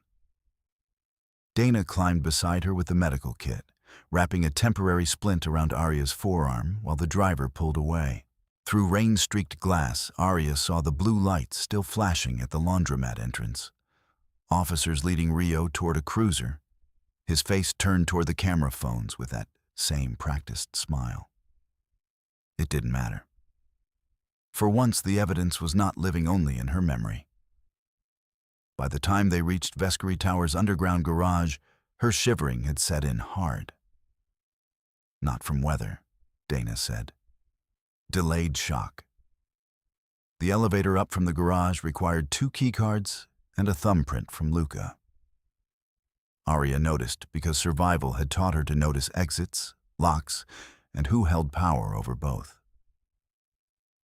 Dana climbed beside her with the medical kit, wrapping a temporary splint around Arya's forearm while the driver pulled away. Through rain-streaked glass, Arya saw the blue lights still flashing at the laundromat entrance. Officers leading Rio toward a cruiser, his face turned toward the camera phones with that same practiced smile. It didn't matter. For once, the evidence was not living only in her memory. By the time they reached Vescary Tower's underground garage, her shivering had set in hard. Not from weather, Dana said. Delayed shock. The elevator up from the garage required 2 keycards and a thumbprint from Luca. Arya noticed because survival had taught her to notice exits, locks, and who held power over both.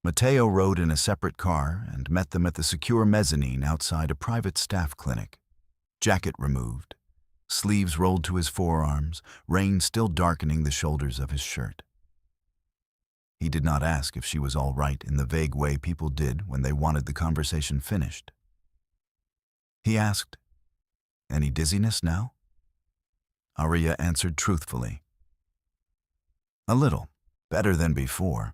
Matteo rode in a separate car and met them at the secure mezzanine outside a private staff clinic. Jacket removed, sleeves rolled to his forearms, rain still darkening the shoulders of his shirt. He did not ask if she was all right in the vague way people did when they wanted the conversation finished. He asked, "Any dizziness now?" Arya answered truthfully. "A little, better than before."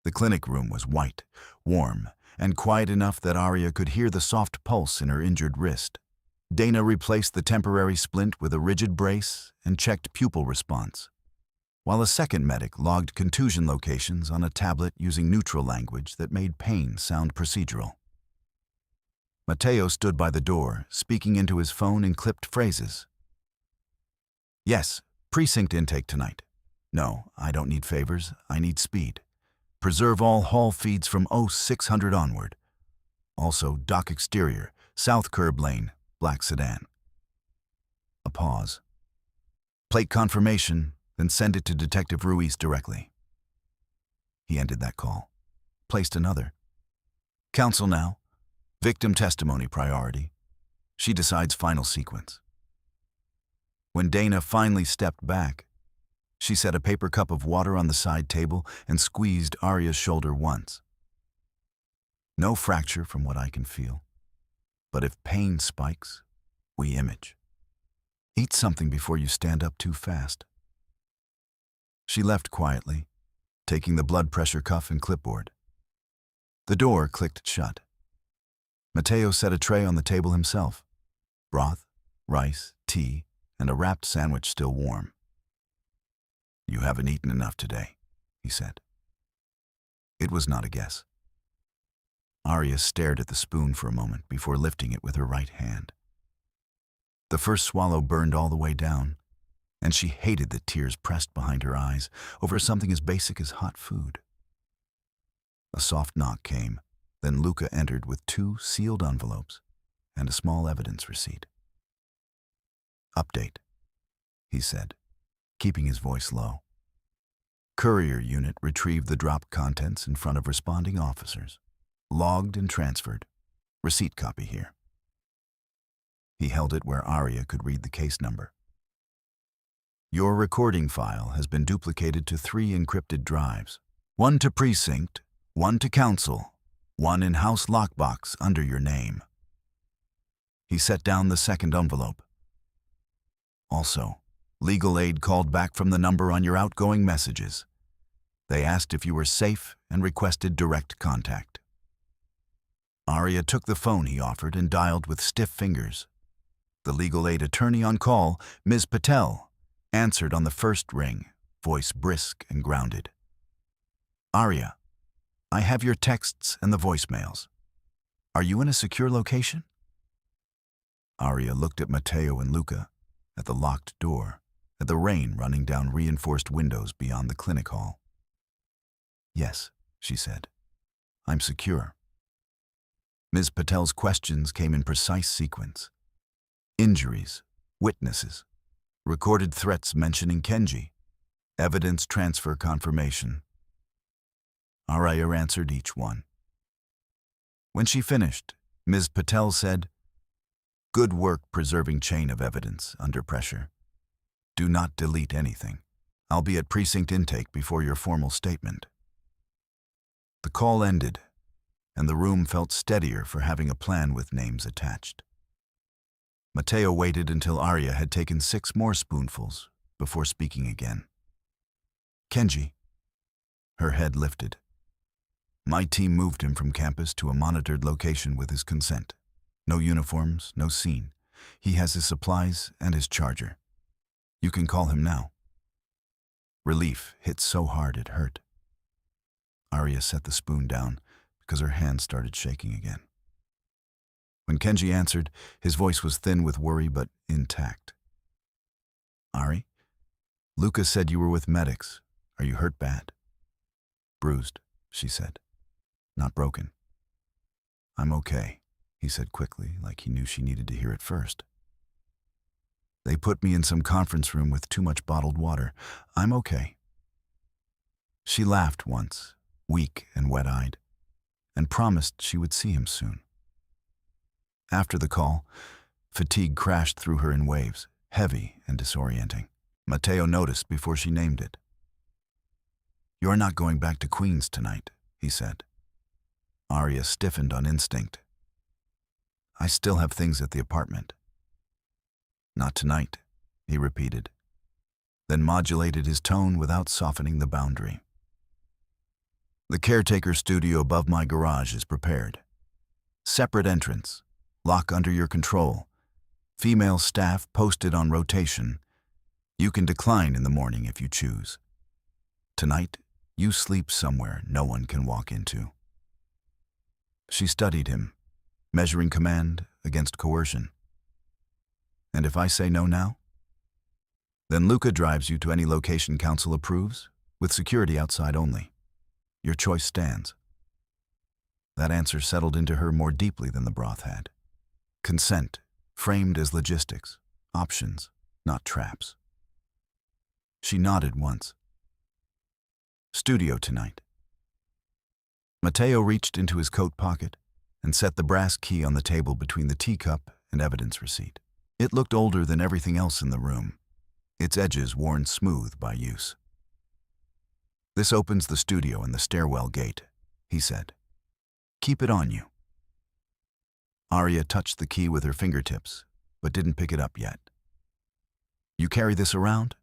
The clinic room was white, warm, and quiet enough that Arya could hear the soft pulse in her injured wrist. Dana replaced the temporary splint with a rigid brace and checked pupil response, while a second medic logged contusion locations on a tablet using neutral language that made pain sound procedural. Mateo stood by the door, speaking into his phone in clipped phrases. Yes, precinct intake tonight. No, I don't need favors, I need speed. Preserve all hall feeds from 0600 onward. Also, dock exterior, south curb lane, black sedan. A pause. Plate confirmation, then send it to Detective Ruiz directly. He ended that call. Placed another. Counsel now. Victim testimony priority. She decides final sequence. When Dana finally stepped back, she set a paper cup of water on the side table and squeezed Arya's shoulder once. No fracture from what I can feel. But if pain spikes, we image. Eat something before you stand up too fast. She left quietly, taking the blood pressure cuff and clipboard. The door clicked shut. Mateo set a tray on the table himself. Broth, rice, tea, and a wrapped sandwich still warm. You haven't eaten enough today, he said. It was not a guess. Arya stared at the spoon for a moment before lifting it with her right hand. The first swallow burned all the way down, and she hated that tears pressed behind her eyes over something as basic as hot food. A soft knock came, then Luca entered with 2 sealed envelopes and a small evidence receipt. Update, he said, keeping his voice low. Courier unit retrieved the dropped contents in front of responding officers. Logged and transferred. Receipt copy here. He held it where Arya could read the case number. Your recording file has been duplicated to 3 encrypted drives. 1 to precinct, 1 to council, 1 in-house lockbox under your name. He set down the second envelope. Also, legal aid called back from the number on your outgoing messages. They asked if you were safe and requested direct contact. Arya took the phone he offered and dialed with stiff fingers. The legal aid attorney on call, Ms. Patel, answered on the first ring, voice brisk and grounded. Arya, I have your texts and the voicemails. Are you in a secure location? Arya looked at Mateo and Luca, at the locked door, at the rain running down reinforced windows beyond the clinic hall. Yes, she said. I'm secure. Ms. Patel's questions came in precise sequence. Injuries, witnesses, recorded threats mentioning Kenji, evidence transfer confirmation. Arya answered each one. When she finished, Ms. Patel said, Good work preserving chain of evidence under pressure. Do not delete anything. I'll be at precinct intake before your formal statement. The call ended, and the room felt steadier for having a plan with names attached. Mateo waited until Arya had taken 6 more spoonfuls before speaking again. Kenji. Her head lifted. My team moved him from campus to a monitored location with his consent. No uniforms, no scene. He has his supplies and his charger. You can call him now. Relief hit so hard it hurt. Arya set the spoon down because her hand started shaking again. When Kenji answered, his voice was thin with worry but intact. Ari, Luca said you were with medics. Are you hurt bad? Bruised, she said. Not broken. I'm okay, he said quickly, like he knew she needed to hear it first. They put me in some conference room with too much bottled water. I'm okay. She laughed once, weak and wet-eyed, and promised she would see him soon. After the call, fatigue crashed through her in waves, heavy and disorienting. Mateo noticed before she named it. You're not going back to Queens tonight, he said. Arya stiffened on instinct. I still have things at the apartment. Not tonight, he repeated, then modulated his tone without softening the boundary. The caretaker studio above my garage is prepared. Separate entrance, lock under your control, Female staff posted on rotation. You can decline in the morning if you choose. Tonight, you sleep somewhere no one can walk into. She studied him, measuring command against coercion. And if I say no now? Then Luca drives you to any location council approves, with security outside only. Your choice stands. That answer settled into her more deeply than the broth had. Consent, framed as logistics, options, not traps. She nodded once. Studio tonight. Matteo reached into his coat pocket and set the brass key on the table between the teacup and evidence receipt. It looked older than everything else in the room, its edges worn smooth by use. This opens the studio and the stairwell gate, he said. Keep it on you. Arya touched the key with her fingertips, but didn't pick it up yet. You carry this around?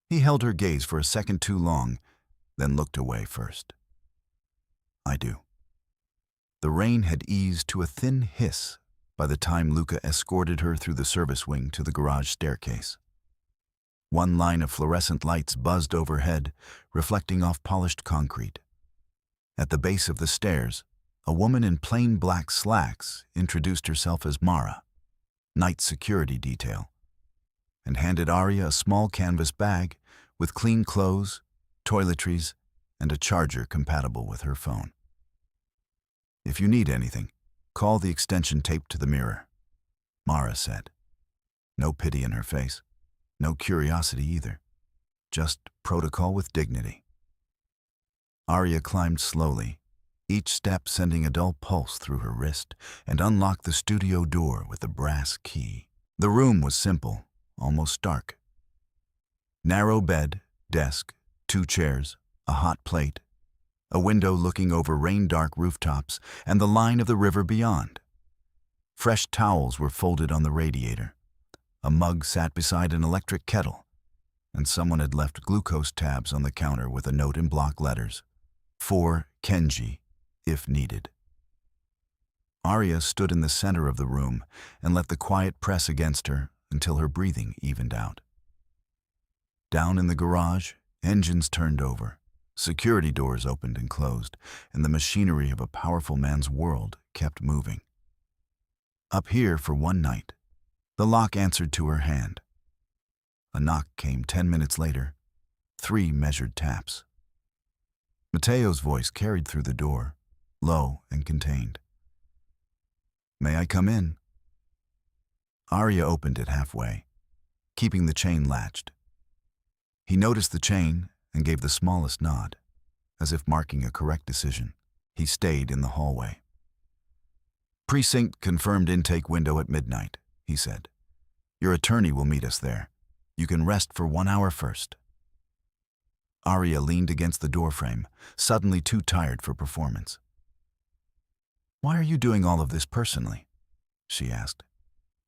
He held her gaze for a second too long, then looked away first. I do. The rain had eased to a thin hiss by the time Luca escorted her through the service wing to the garage staircase. One line of fluorescent lights buzzed overhead, reflecting off polished concrete. At the base of the stairs, a woman in plain black slacks introduced herself as Mara, night security detail, and handed Arya a small canvas bag with clean clothes, toiletries, and a charger compatible with her phone. If you need anything, call the extension taped to the mirror, Mara said. No pity in her face, no curiosity either, just protocol with dignity. Arya climbed slowly, each step sending a dull pulse through her wrist, and unlocked the studio door with the brass key. The room was simple, almost stark. Narrow bed, desk, 2 chairs, a hot plate, a window looking over rain-dark rooftops, and the line of the river beyond. Fresh towels were folded on the radiator. A mug sat beside an electric kettle, and someone had left glucose tabs on the counter with a note in block letters. For Kenji, if needed. Arya stood in the center of the room and let the quiet press against her until her breathing evened out. Down in the garage, engines turned over, security doors opened and closed, and the machinery of a powerful man's world kept moving. Up here for one night, the lock answered to her hand. A knock came 10 minutes later, 3 measured taps. Matteo's voice carried through the door, low and contained. May I come in? Arya opened it halfway, keeping the chain latched. He noticed the chain and gave the smallest nod, as if marking a correct decision. He stayed in the hallway. Precinct confirmed intake window at midnight, he said. Your attorney will meet us there. You can rest for 1 hour first. Arya leaned against the doorframe, suddenly too tired for performance. Why are you doing all of this personally? She asked.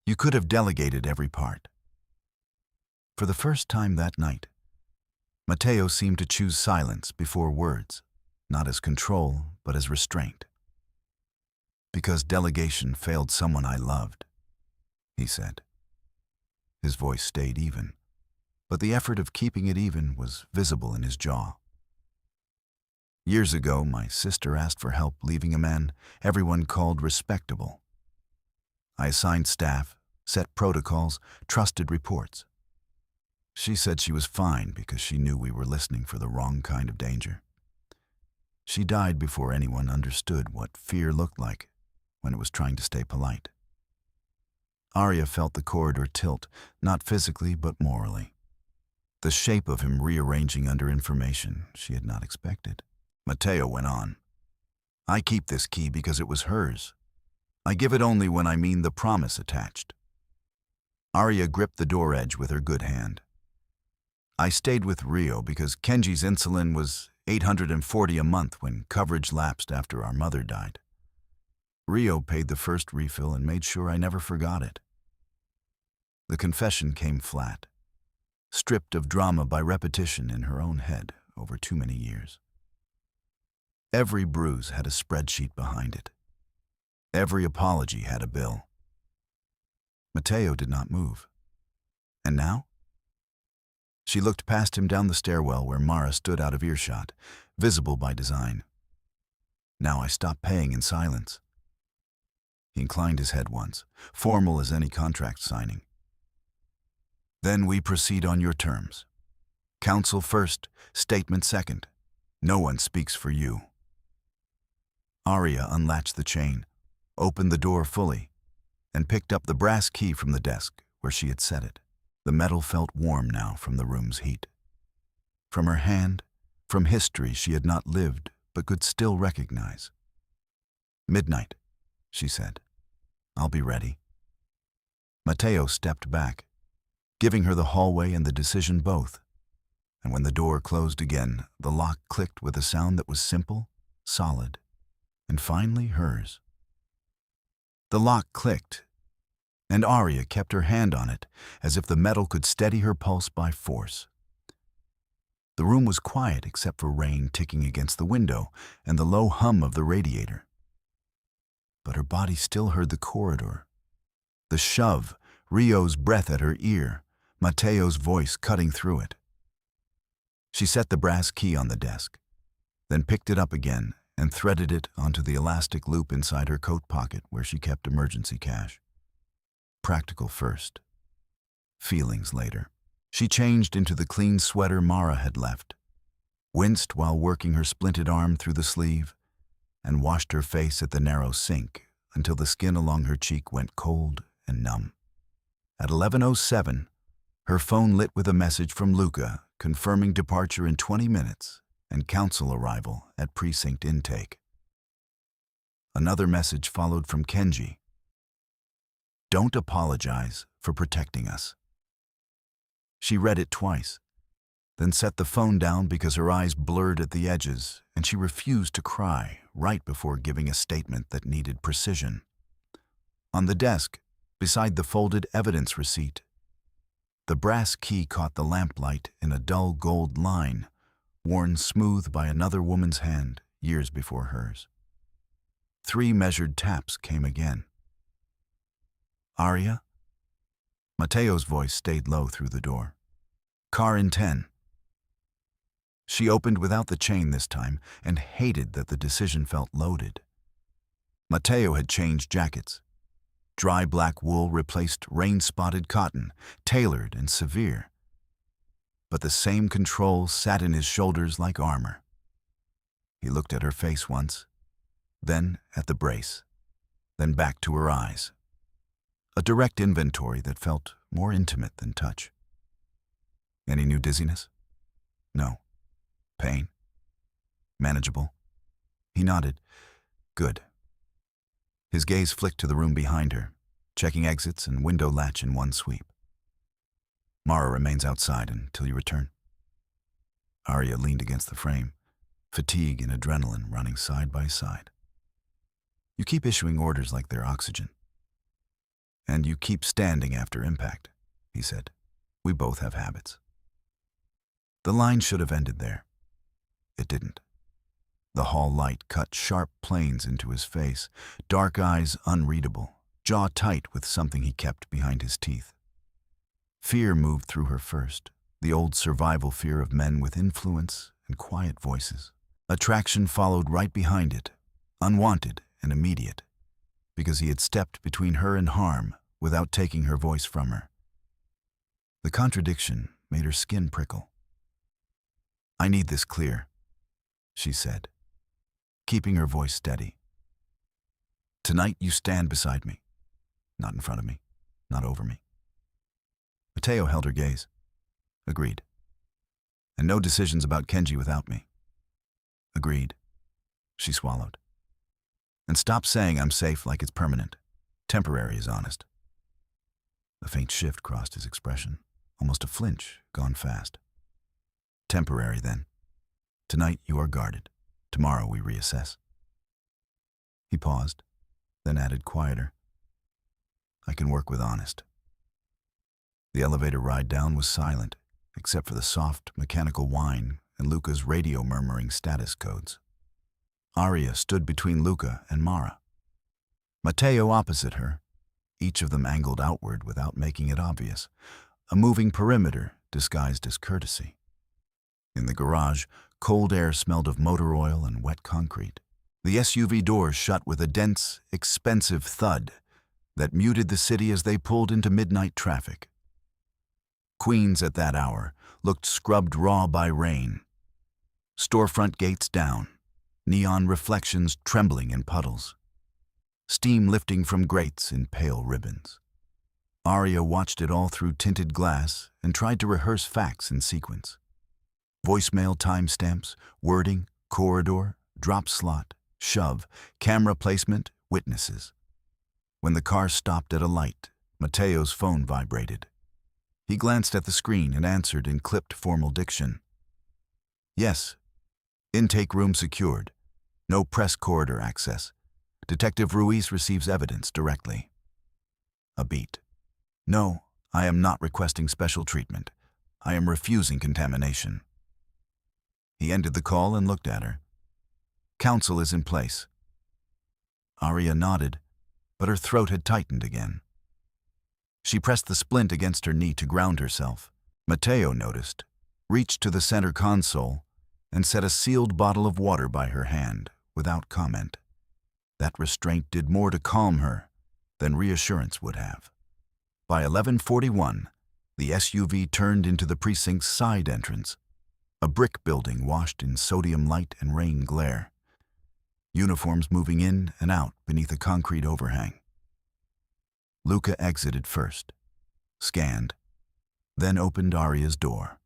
You could have delegated every part. For the first time that night, Matteo seemed to choose silence before words, not as control, but as restraint. Because delegation failed someone I loved, he said. His voice stayed even, but the effort of keeping it even was visible in his jaw. Years ago, my sister asked for help leaving a man everyone called respectable. I assigned staff, set protocols, trusted reports. She said she was fine because she knew we were listening for the wrong kind of danger. She died before anyone understood what fear looked like when it was trying to stay polite. Arya felt the corridor tilt, not physically but morally. The shape of him rearranging under information she had not expected. Matteo went on. I keep this key because it was hers. I give it only when I mean the promise attached. Arya gripped the door edge with her good hand. I stayed with Rio because Kenji's insulin was $840 a month when coverage lapsed after our mother died. Rio paid the first refill and made sure I never forgot it. The confession came flat, stripped of drama by repetition in her own head over too many years. Every bruise had a spreadsheet behind it. Every apology had a bill. Matteo did not move. And now? She looked past him down the stairwell where Mara stood out of earshot, visible by design. Now I stopped paying in silence. He inclined his head once, formal as any contract signing. Then we proceed on your terms. Counsel first, statement second. No one speaks for you. Arya unlatched the chain, opened the door fully, and picked up the brass key from the desk where she had set it. The metal felt warm now from the room's heat. From her hand, from history she had not lived but could still recognize. "Midnight," she said. "I'll be ready." Matteo stepped back, giving her the hallway and the decision both. And when the door closed again, the lock clicked with a sound that was simple, solid, and finally hers. The lock clicked, and Arya kept her hand on it as if the metal could steady her pulse by force. The room was quiet except for rain ticking against the window and the low hum of the radiator. But her body still heard the corridor. The shove, Rio's breath at her ear, Matteo's voice cutting through it. She set the brass key on the desk, then picked it up again and threaded it onto the elastic loop inside her coat pocket where she kept emergency cash. Practical first, feelings later. She changed into the clean sweater Mara had left, winced while working her splinted arm through the sleeve, and washed her face at the narrow sink until the skin along her cheek went cold and numb. At 11:07, her phone lit with a message from Luca confirming departure in 20 minutes and counsel arrival at precinct intake. Another message followed from Kenji. "Don't apologize for protecting us." She read it twice, then set the phone down because her eyes blurred at the edges and she refused to cry right before giving a statement that needed precision. On the desk, beside the folded evidence receipt, the brass key caught the lamplight in a dull gold line, worn smooth by another woman's hand years before hers. 3 measured taps came again. "Arya?" Matteo's voice stayed low through the door. "Car in 10. She opened without the chain this time and hated that the decision felt loaded. Matteo had changed jackets. Dry black wool replaced rain-spotted cotton, tailored and severe. But the same control sat in his shoulders like armor. He looked at her face once, then at the brace, then back to her eyes. A direct inventory that felt more intimate than touch. Any new dizziness? No. Pain? Manageable? He nodded. Good. His gaze flicked to the room behind her, checking exits and window latch in one sweep. "Mara remains outside until you return." Arya leaned against the frame, fatigue and adrenaline running side by side. "You keep issuing orders like they're oxygen. And you keep standing after impact," he said. "We both have habits." The line should have ended there. It didn't. The hall light cut sharp planes into his face, dark eyes unreadable, jaw tight with something he kept behind his teeth. Fear moved through her first, the old survival fear of men with influence and quiet voices. Attraction followed right behind it, unwanted and immediate, because he had stepped between her and harm without taking her voice from her. The contradiction made her skin prickle. "I need this clear," she said, keeping her voice steady. "Tonight you stand beside me, not in front of me, not over me." Matteo held her gaze. "Agreed. And no decisions about Kenji without me." "Agreed." She swallowed. "And stop saying I'm safe like it's permanent. Temporary is honest." A faint shift crossed his expression, almost a flinch, gone fast. "Temporary, then. Tonight you are guarded. Tomorrow we reassess." He paused, then added quieter, "I can work with honest." The elevator ride down was silent, except for the soft, mechanical whine and Luca's radio murmuring status codes. Arya stood between Luca and Mara. Matteo opposite her, each of them angled outward without making it obvious, a moving perimeter disguised as courtesy. In the garage, cold air smelled of motor oil and wet concrete. The SUV doors shut with a dense, expensive thud that muted the city as they pulled into midnight traffic. Queens at that hour looked scrubbed raw by rain. Storefront gates down, neon reflections trembling in puddles, steam lifting from grates in pale ribbons. Arya watched it all through tinted glass and tried to rehearse facts in sequence. Voicemail timestamps, wording, corridor, drop slot, shove, camera placement, witnesses. When the car stopped at a light, Mateo's phone vibrated. He glanced at the screen and answered in clipped formal diction. Yes. Intake room secured. No press corridor access. Detective Ruiz receives evidence directly. A beat. No, I am not requesting special treatment. I am refusing contamination. He ended the call and looked at her. Counsel is in place. Arya nodded, but her throat had tightened again. She pressed the splint against her knee to ground herself. Mateo noticed, reached to the center console, and set a sealed bottle of water by her hand, without comment. That restraint did more to calm her than reassurance would have. By 11:41, the SUV turned into the precinct's side entrance, a brick building washed in sodium light and rain glare. Uniforms moving in and out beneath a concrete overhang. Luca exited first, scanned, then opened Arya's door.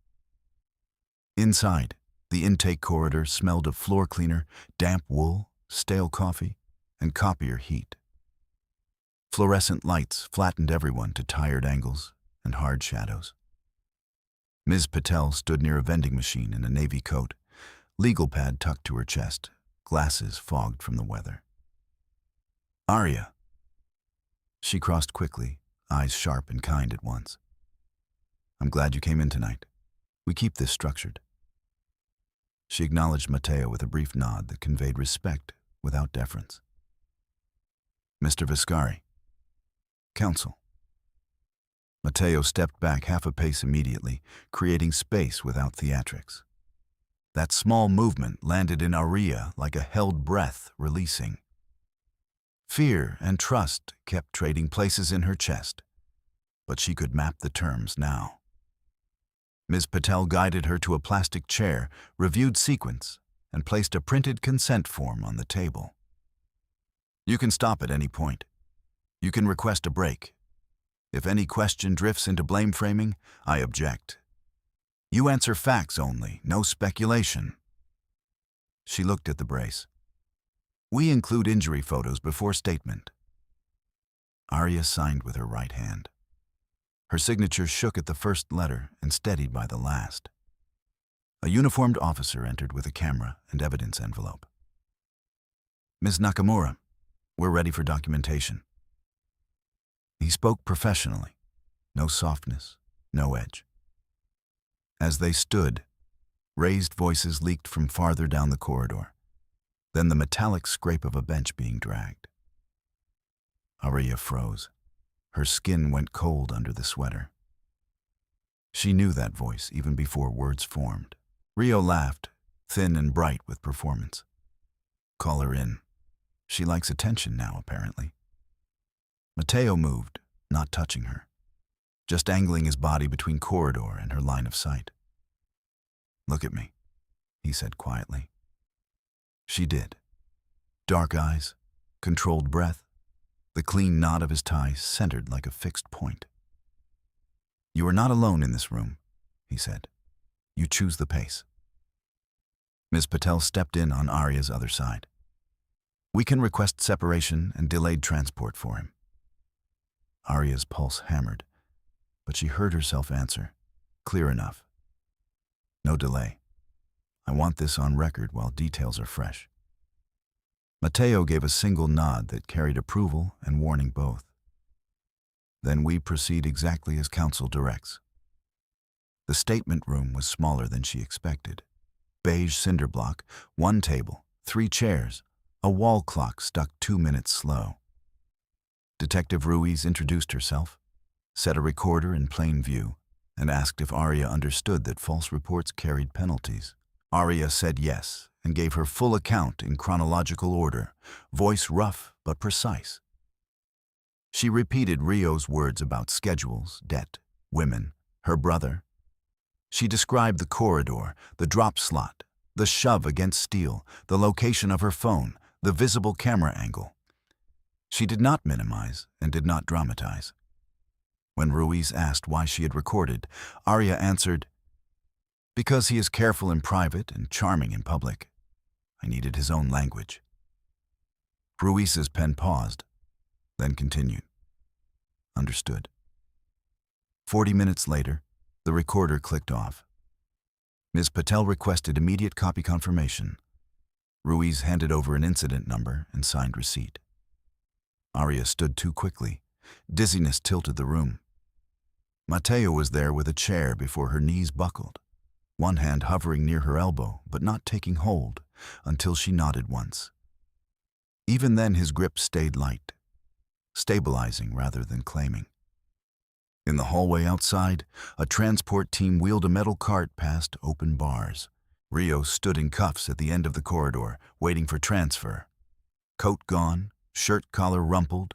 Inside, the intake corridor smelled of floor cleaner, damp wool, stale coffee, and copier heat. Fluorescent lights flattened everyone to tired angles and hard shadows. Ms. Patel stood near a vending machine in a navy coat, legal pad tucked to her chest, glasses fogged from the weather. Arya. She crossed quickly, eyes sharp and kind at once. I'm glad you came in tonight. We keep this structured. She acknowledged Mateo with a brief nod that conveyed respect without deference. Mr. Viscari. Counsel. Mateo stepped back half a pace immediately, creating space without theatrics. That small movement landed in Arya like a held breath releasing. Fear and trust kept trading places in her chest, but she could map the terms now. Ms. Patel guided her to a plastic chair, reviewed sequence, and placed a printed consent form on the table. You can stop at any point. You can request a break. If any question drifts into blame framing, I object. You answer facts only, no speculation. She looked at the brace. We include injury photos before statement. Arya signed with her right hand. Her signature shook at the first letter and steadied by the last. A uniformed officer entered with a camera and evidence envelope. Ms. Nakamura, we're ready for documentation. He spoke professionally, no softness, no edge. As they stood, raised voices leaked from farther down the corridor, then the metallic scrape of a bench being dragged. Arya froze. Her skin went cold under the sweater. She knew that voice even before words formed. Rio laughed, thin and bright with performance. Call her in. She likes attention now, apparently. Mateo moved, not touching her, just angling his body between corridor and her line of sight. Look at me, he said quietly. She did. Dark eyes, controlled breath, the clean knot of his tie centered like a fixed point. You are not alone in this room, he said. You choose the pace. Ms. Patel stepped in on Arya's other side. We can request separation and delayed transport for him. Arya's pulse hammered, but she heard herself answer, clear enough. No delay. I want this on record while details are fresh. Mateo gave a single nod that carried approval and warning both. Then we proceed exactly as counsel directs. The statement room was smaller than she expected. Beige cinder block, one table, 3 chairs, a wall clock stuck 2 minutes slow. Detective Ruiz introduced herself, set a recorder in plain view, and asked if Arya understood that false reports carried penalties. Arya said yes and gave her full account in chronological order, voice rough but precise. She repeated Rio's words about schedules, debt, women, her brother. She described the corridor, the drop slot, the shove against steel, the location of her phone, the visible camera angle. She did not minimize and did not dramatize. When Ruiz asked why she had recorded, Arya answered, "Because he is careful in private and charming in public. I needed his own language." Ruiz's pen paused, then continued. "Understood." 40 minutes later, the recorder clicked off. Ms. Patel requested immediate copy confirmation. Ruiz handed over an incident number and signed receipt. Arya stood too quickly. Dizziness tilted the room. Mateo was there with a chair before her knees buckled, one hand hovering near her elbow but not taking hold until she nodded once. Even then his grip stayed light, stabilizing rather than claiming. In the hallway outside, a transport team wheeled a metal cart past open bars. Rio stood in cuffs at the end of the corridor, waiting for transfer. Coat gone, shirt collar rumpled,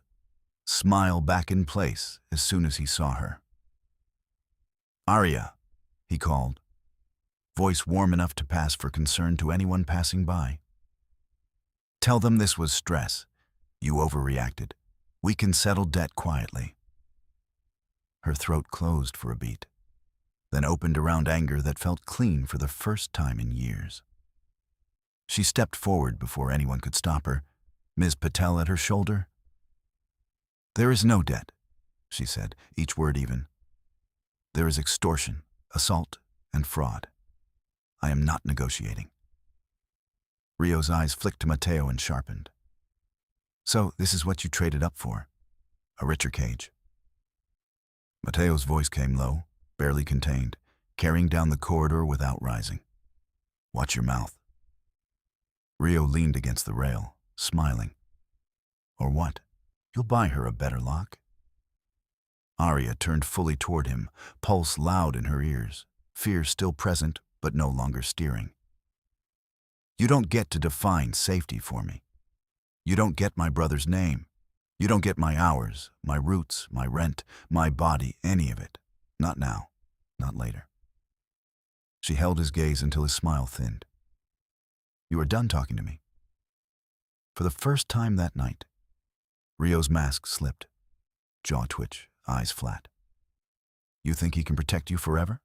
smile back in place as soon as he saw her. "Arya," he called, voice warm enough to pass for concern to anyone passing by. "Tell them this was stress. You overreacted. We can settle debt quietly." Her throat closed for a beat, then opened around anger that felt clean for the first time in years. She stepped forward before anyone could stop her, Ms. Patel at her shoulder. "There is no debt," she said, each word even. "There is extortion, assault, and fraud. I am not negotiating." Rio's eyes flicked to Mateo and sharpened. "So this is what you traded up for? A richer cage?" Mateo's voice came low, barely contained, carrying down the corridor without rising. "Watch your mouth." Rio leaned against the rail, smiling. "Or what? You'll buy her a better lock." Arya turned fully toward him, pulse loud in her ears, fear still present but no longer steering. "You don't get to define safety for me. You don't get my brother's name. You don't get my hours, my roots, my rent, my body, any of it. Not now, not later." She held his gaze until his smile thinned. "You are done talking to me." For the first time that night, Rio's mask slipped, jaw twitch, eyes flat. "You think he can protect you forever?"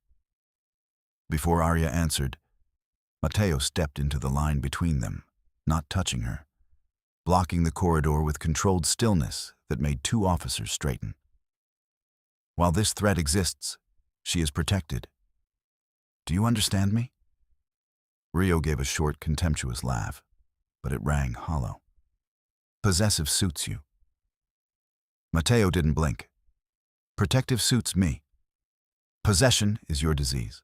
Before Arya answered, Mateo stepped into the line between them, not touching her, blocking the corridor with controlled stillness that made two officers straighten. "While this threat exists, she is protected. Do you understand me?" Rio gave a short, contemptuous laugh, but it rang hollow. "Possessive suits you." Mateo didn't blink. "Protective suits me. Possession is your disease."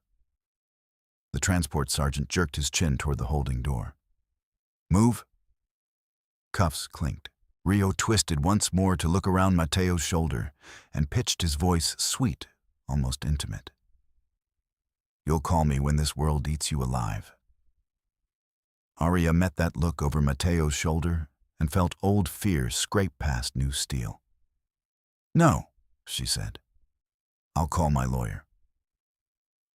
The transport sergeant jerked his chin toward the holding door. "Move." Cuffs clinked. Rio twisted once more to look around Mateo's shoulder and pitched his voice sweet, almost intimate. "You'll call me when this world eats you alive." Arya met that look over Mateo's shoulder and felt old fear scrape past new steel. "No," she said. "I'll call my lawyer."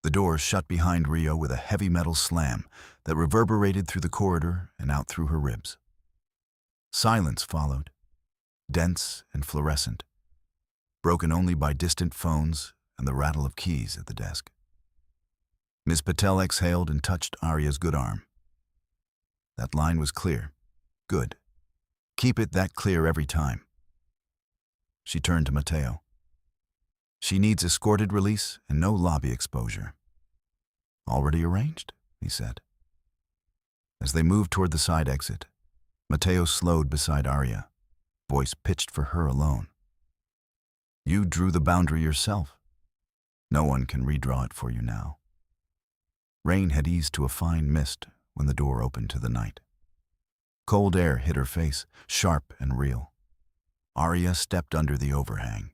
The door shut behind Rio with a heavy metal slam that reverberated through the corridor and out through her ribs. Silence followed, dense and fluorescent, broken only by distant phones and the rattle of keys at the desk. Ms. Patel exhaled and touched Arya's good arm. That line was clear. Good. Keep it that clear every time. She turned to Mateo. "She needs escorted release and no lobby exposure." "Already arranged," he said. As they moved toward the side exit, Mateo slowed beside Arya, voice pitched for her alone. "You drew the boundary yourself. No one can redraw it for you now." Rain had eased to a fine mist when the door opened to the night. Cold air hit her face, sharp and real. Arya stepped under the overhang.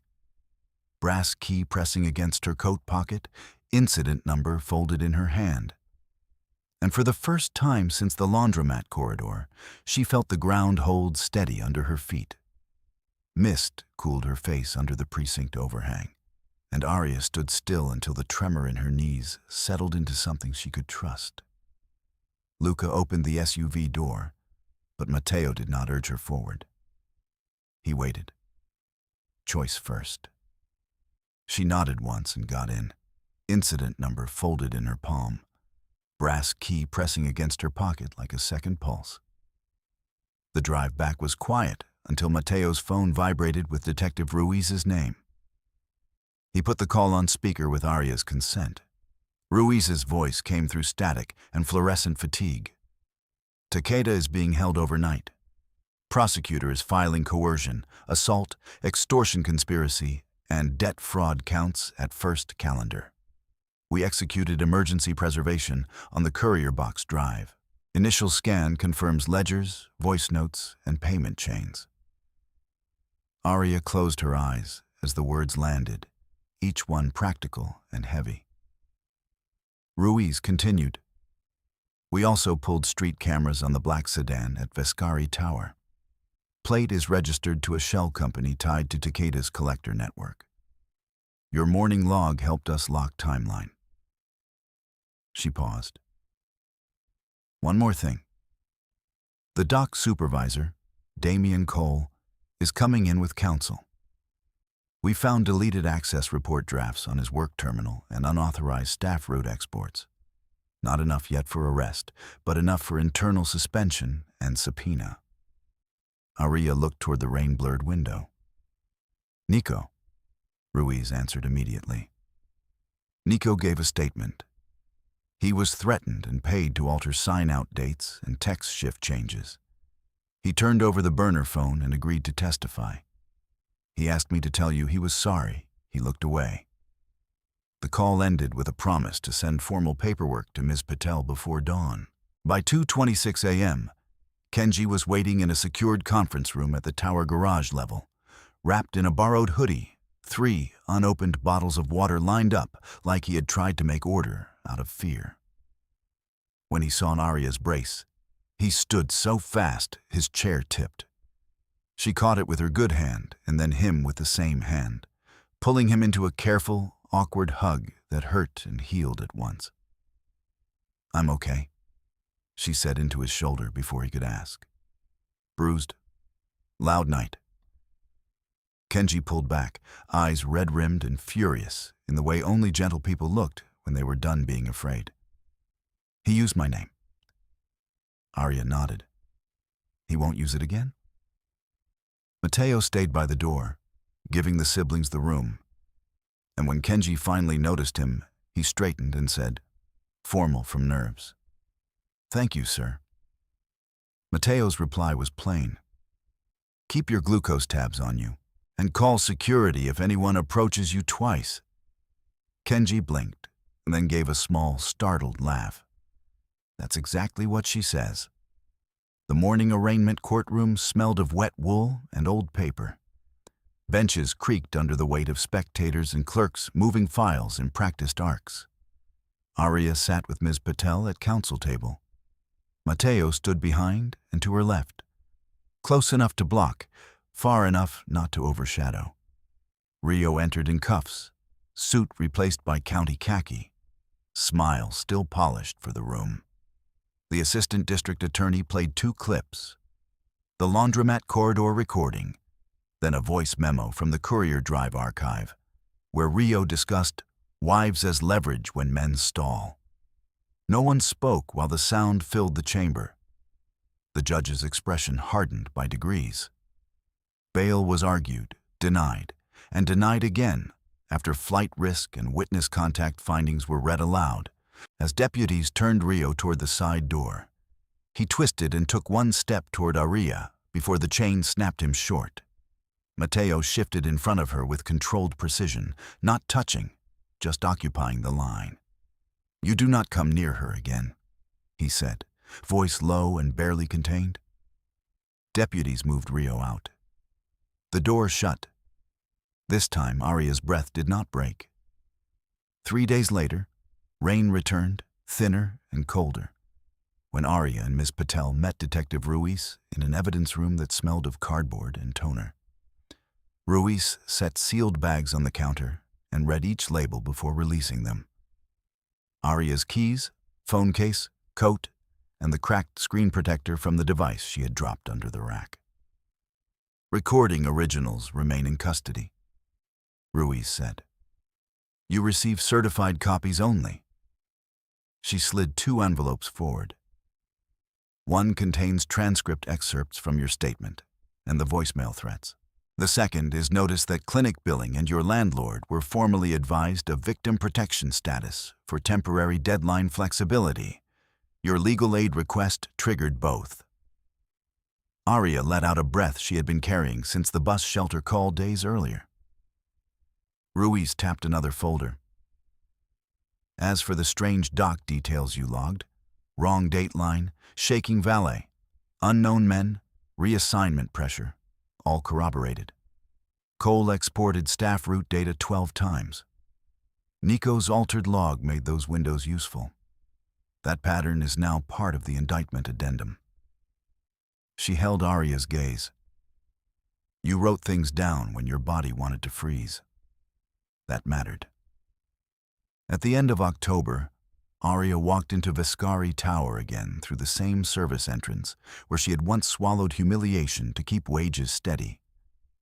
Brass key pressing against her coat pocket, incident number folded in her hand. And for the first time since the laundromat corridor, she felt the ground hold steady under her feet. Mist cooled her face under the precinct overhang, and Arya stood still until the tremor in her knees settled into something she could trust. Luca opened the SUV door, but Matteo did not urge her forward. He waited. Choice first. She nodded once and got in, incident number folded in her palm, brass key pressing against her pocket like a second pulse. The drive back was quiet until Matteo's phone vibrated with Detective Ruiz's name. He put the call on speaker with Arya's consent. Ruiz's voice came through static and fluorescent fatigue. Takeda is being held overnight. Prosecutor is filing coercion, assault, extortion conspiracy, and debt fraud counts at first calendar. We executed emergency preservation on the courier box drive. Initial scan confirms ledgers, voice notes, and payment chains. Arya closed her eyes as the words landed, each one practical and heavy. Ruiz continued. We also pulled street cameras on the black sedan at Vescari Tower. Plate is registered to a shell company tied to Takeda's collector network. Your morning log helped us lock timeline. She paused. One more thing. The dock supervisor, Damian Cole, is coming in with counsel. We found deleted access report drafts on his work terminal and unauthorized staff route exports. Not enough yet for arrest, but enough for internal suspension and subpoena. Arya looked toward the rain-blurred window. Nico, Ruiz answered immediately. Nico gave a statement. He was threatened and paid to alter sign-out dates and text shift changes. He turned over the burner phone and agreed to testify. He asked me to tell you he was sorry. He looked away. The call ended with a promise to send formal paperwork to Ms. Patel before dawn. By 2:26 a.m., Kenji was waiting in a secured conference room at the tower garage level. Wrapped in a borrowed hoodie, 3 unopened bottles of water lined up like he had tried to make order out of fear. When he saw Arya's brace, he stood so fast his chair tipped. She caught it with her good hand and then him with the same hand, pulling him into a careful, awkward hug that hurt and healed at once. I'm okay, she said into his shoulder before he could ask. Bruised? Loud night. Kenji pulled back, eyes red-rimmed and furious in the way only gentle people looked when they were done being afraid. He used my name. Arya nodded. He won't use it again? Matteo stayed by the door, giving the siblings the room. And when Kenji finally noticed him, he straightened and said, formal from nerves. Thank you, sir. Matteo's reply was plain. Keep your glucose tabs on you, and call security if anyone approaches you twice. Kenji blinked, and then gave a small, startled laugh. That's exactly what she says. The morning arraignment courtroom smelled of wet wool and old paper. Benches creaked under the weight of spectators and clerks moving files in practiced arcs. Arya sat with Ms. Patel at counsel table. Matteo stood behind and to her left, close enough to block, far enough not to overshadow. Rio entered in cuffs, suit replaced by county khaki, smile still polished for the room. The assistant district attorney played 2 clips, the laundromat corridor recording, then a voice memo from the courier drive archive, where Rio discussed wives as leverage when men stall. No one spoke while the sound filled the chamber. The judge's expression hardened by degrees. Bail was argued, denied, and denied again after flight risk and witness contact findings were read aloud, as deputies turned Rio toward the side door. He twisted and took one step toward Arya before the chain snapped him short. Matteo shifted in front of her with controlled precision, not touching, just occupying the line. You do not come near her again, he said, voice low and barely contained. Deputies moved Rio out. The door shut. This time, Arya's breath did not break. 3 days later, rain returned, thinner and colder, when Arya and Ms. Patel met Detective Ruiz in an evidence room that smelled of cardboard and toner. Ruiz set sealed bags on the counter and read each label before releasing them. Arya's keys, phone case, coat, and the cracked screen protector from the device she had dropped under the rack. Recording originals remain in custody, Ruiz said. You receive certified copies only. She slid 2 envelopes forward. One contains transcript excerpts from your statement and the voicemail threats. The second is notice that clinic billing and your landlord were formally advised of victim protection status for temporary deadline flexibility. Your legal aid request triggered both. Arya let out a breath she had been carrying since the bus shelter call days earlier. Ruiz tapped another folder. As for the strange doc details you logged, wrong date line, shaking valet, unknown men, reassignment pressure, all corroborated. Cole exported staff route data 12 times. Nico's altered log made those windows useful. That pattern is now part of the indictment addendum. She held Arya's gaze. You wrote things down when your body wanted to freeze. That mattered. At the end of October, Arya walked into Viscari Tower again through the same service entrance where she had once swallowed humiliation to keep wages steady.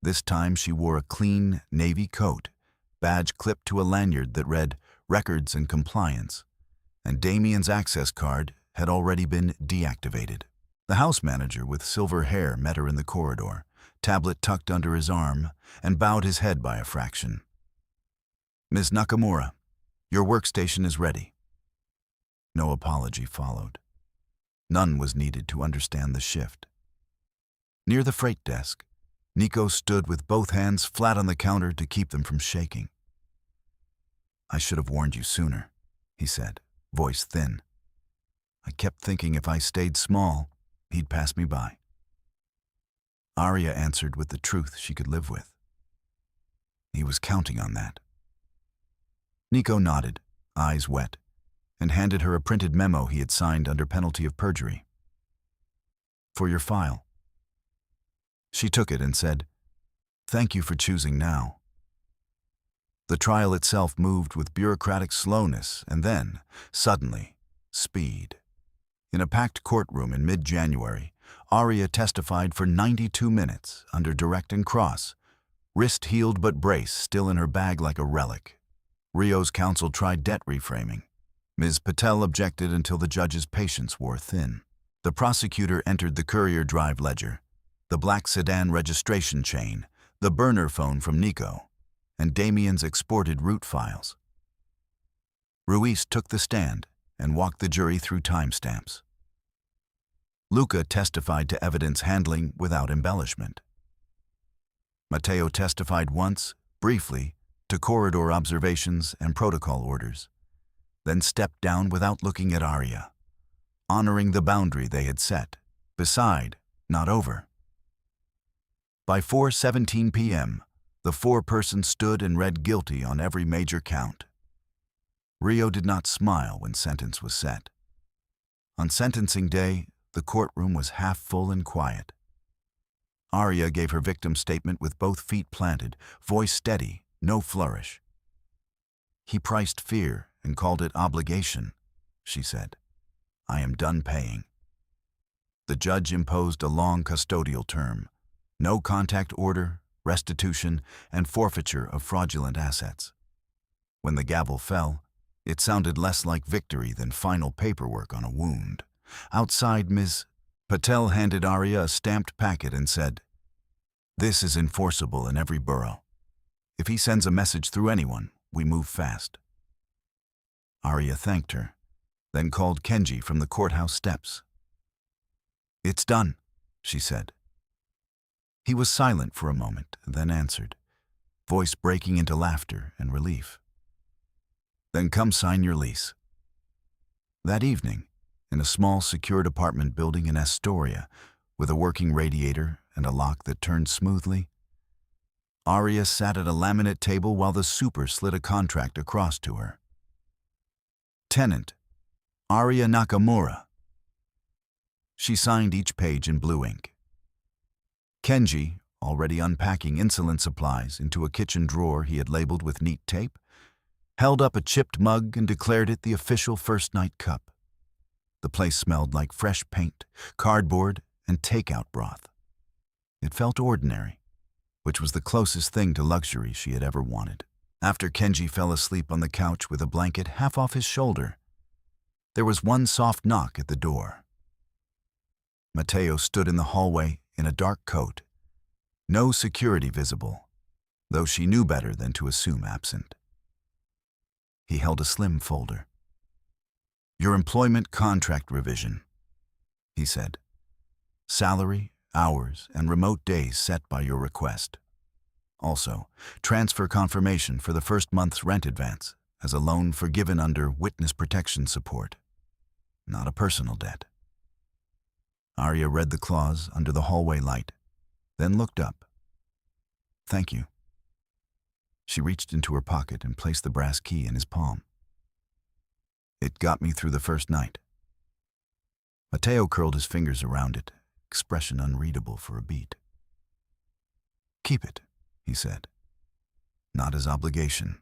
This time she wore a clean navy coat, badge clipped to a lanyard that read Records and Compliance, and Damien's access card had already been deactivated. The house manager with silver hair met her in the corridor, tablet tucked under his arm, and bowed his head by a fraction. Ms. Nakamura, your workstation is ready. No apology followed. None was needed to understand the shift. Near the freight desk, Nico stood with both hands flat on the counter to keep them from shaking. I should have warned you sooner, he said, voice thin. I kept thinking if I stayed small, he'd pass me by. Arya answered with the truth she could live with. He was counting on that. Nico nodded, eyes wet, and handed her a printed memo he had signed under penalty of perjury. For your file. She took it and said, Thank you for choosing now. The trial itself moved with bureaucratic slowness and then, suddenly, speed. In a packed courtroom in mid-January, Arya testified for 92 minutes under direct and cross, wrist healed but brace still in her bag like a relic. Rio's counsel tried debt reframing. Ms. Patel objected until the judge's patience wore thin. The prosecutor entered the courier drive ledger, the black sedan registration chain, the burner phone from Nico, and Damien's exported route files. Ruiz took the stand and walked the jury through timestamps. Luca testified to evidence handling without embellishment. Matteo testified once, briefly, to corridor observations and protocol orders, then stepped down without looking at Arya, honoring the boundary they had set, beside, not over. By 4:17 p.m., the 4 persons stood and read guilty on every major count. Rio did not smile when sentence was set. On sentencing day, the courtroom was half full and quiet. Arya gave her victim's statement with both feet planted, voice steady, no flourish. He priced fear and called it obligation, she said. I am done paying. The judge imposed a long custodial term, no contact order, restitution, and forfeiture of fraudulent assets. When the gavel fell, it sounded less like victory than final paperwork on a wound. Outside, Ms. Patel handed Arya a stamped packet and said, This is enforceable in every borough. If he sends a message through anyone, we move fast. Arya thanked her, then called Kenji from the courthouse steps. It's done, she said. He was silent for a moment, then answered, voice breaking into laughter and relief. Then come sign your lease. That evening, in a small secured apartment building in Astoria, with a working radiator and a lock that turned smoothly, Arya sat at a laminate table while the super slid a contract across to her. Tenant, Arya Nakamura. She signed each page in blue ink. Kenji, already unpacking insulin supplies into a kitchen drawer he had labeled with neat tape, held up a chipped mug and declared it the official first night cup. The place smelled like fresh paint, cardboard, and takeout broth. It felt ordinary, which was the closest thing to luxury she had ever wanted. After Kenji fell asleep on the couch with a blanket half off his shoulder, there was one soft knock at the door. Mateo stood in the hallway in a dark coat, no security visible, though she knew better than to assume absent. He held a slim folder. "Your employment contract revision," he said. "Salary, hours, and remote days set by your request. Also, transfer confirmation for the first month's rent advance as a loan forgiven under witness protection support, not a personal debt." Arya read the clause under the hallway light, then looked up. "Thank you." She reached into her pocket and placed the brass key in his palm. "It got me through the first night." Mateo curled his fingers around it, expression unreadable for a beat. "Keep it," he said. "Not as obligation,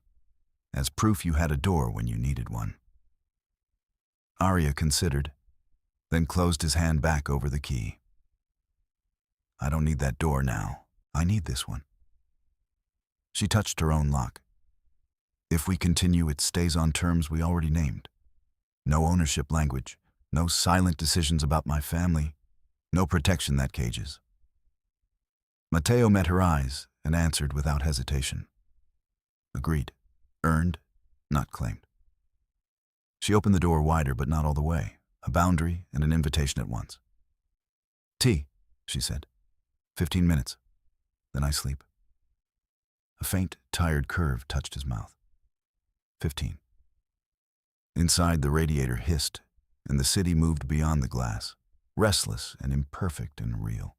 as proof you had a door when you needed one." Arya considered, then closed his hand back over the key. "I don't need that door now. I need this one." She touched her own lock. "If we continue, it stays on terms we already named. No ownership language, no silent decisions about my family, no protection that cages." Mateo met her eyes and answered without hesitation. "Agreed. Earned, not claimed." She opened the door wider, but not all the way, a boundary and an invitation at once. "Tea," she said. 15 minutes. Then I sleep." A faint, tired curve touched his mouth. 15. Inside, the radiator hissed, and the city moved beyond the glass, restless and imperfect and real.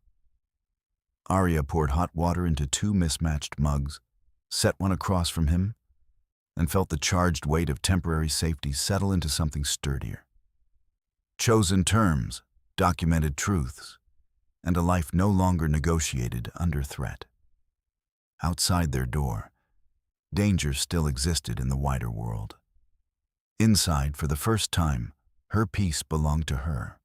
Arya poured hot water into 2 mismatched mugs, set one across from him, and felt the charged weight of temporary safety settle into something sturdier. Chosen terms, documented truths, and a life no longer negotiated under threat. Outside their door, danger still existed in the wider world. Inside, for the first time, her peace belonged to her.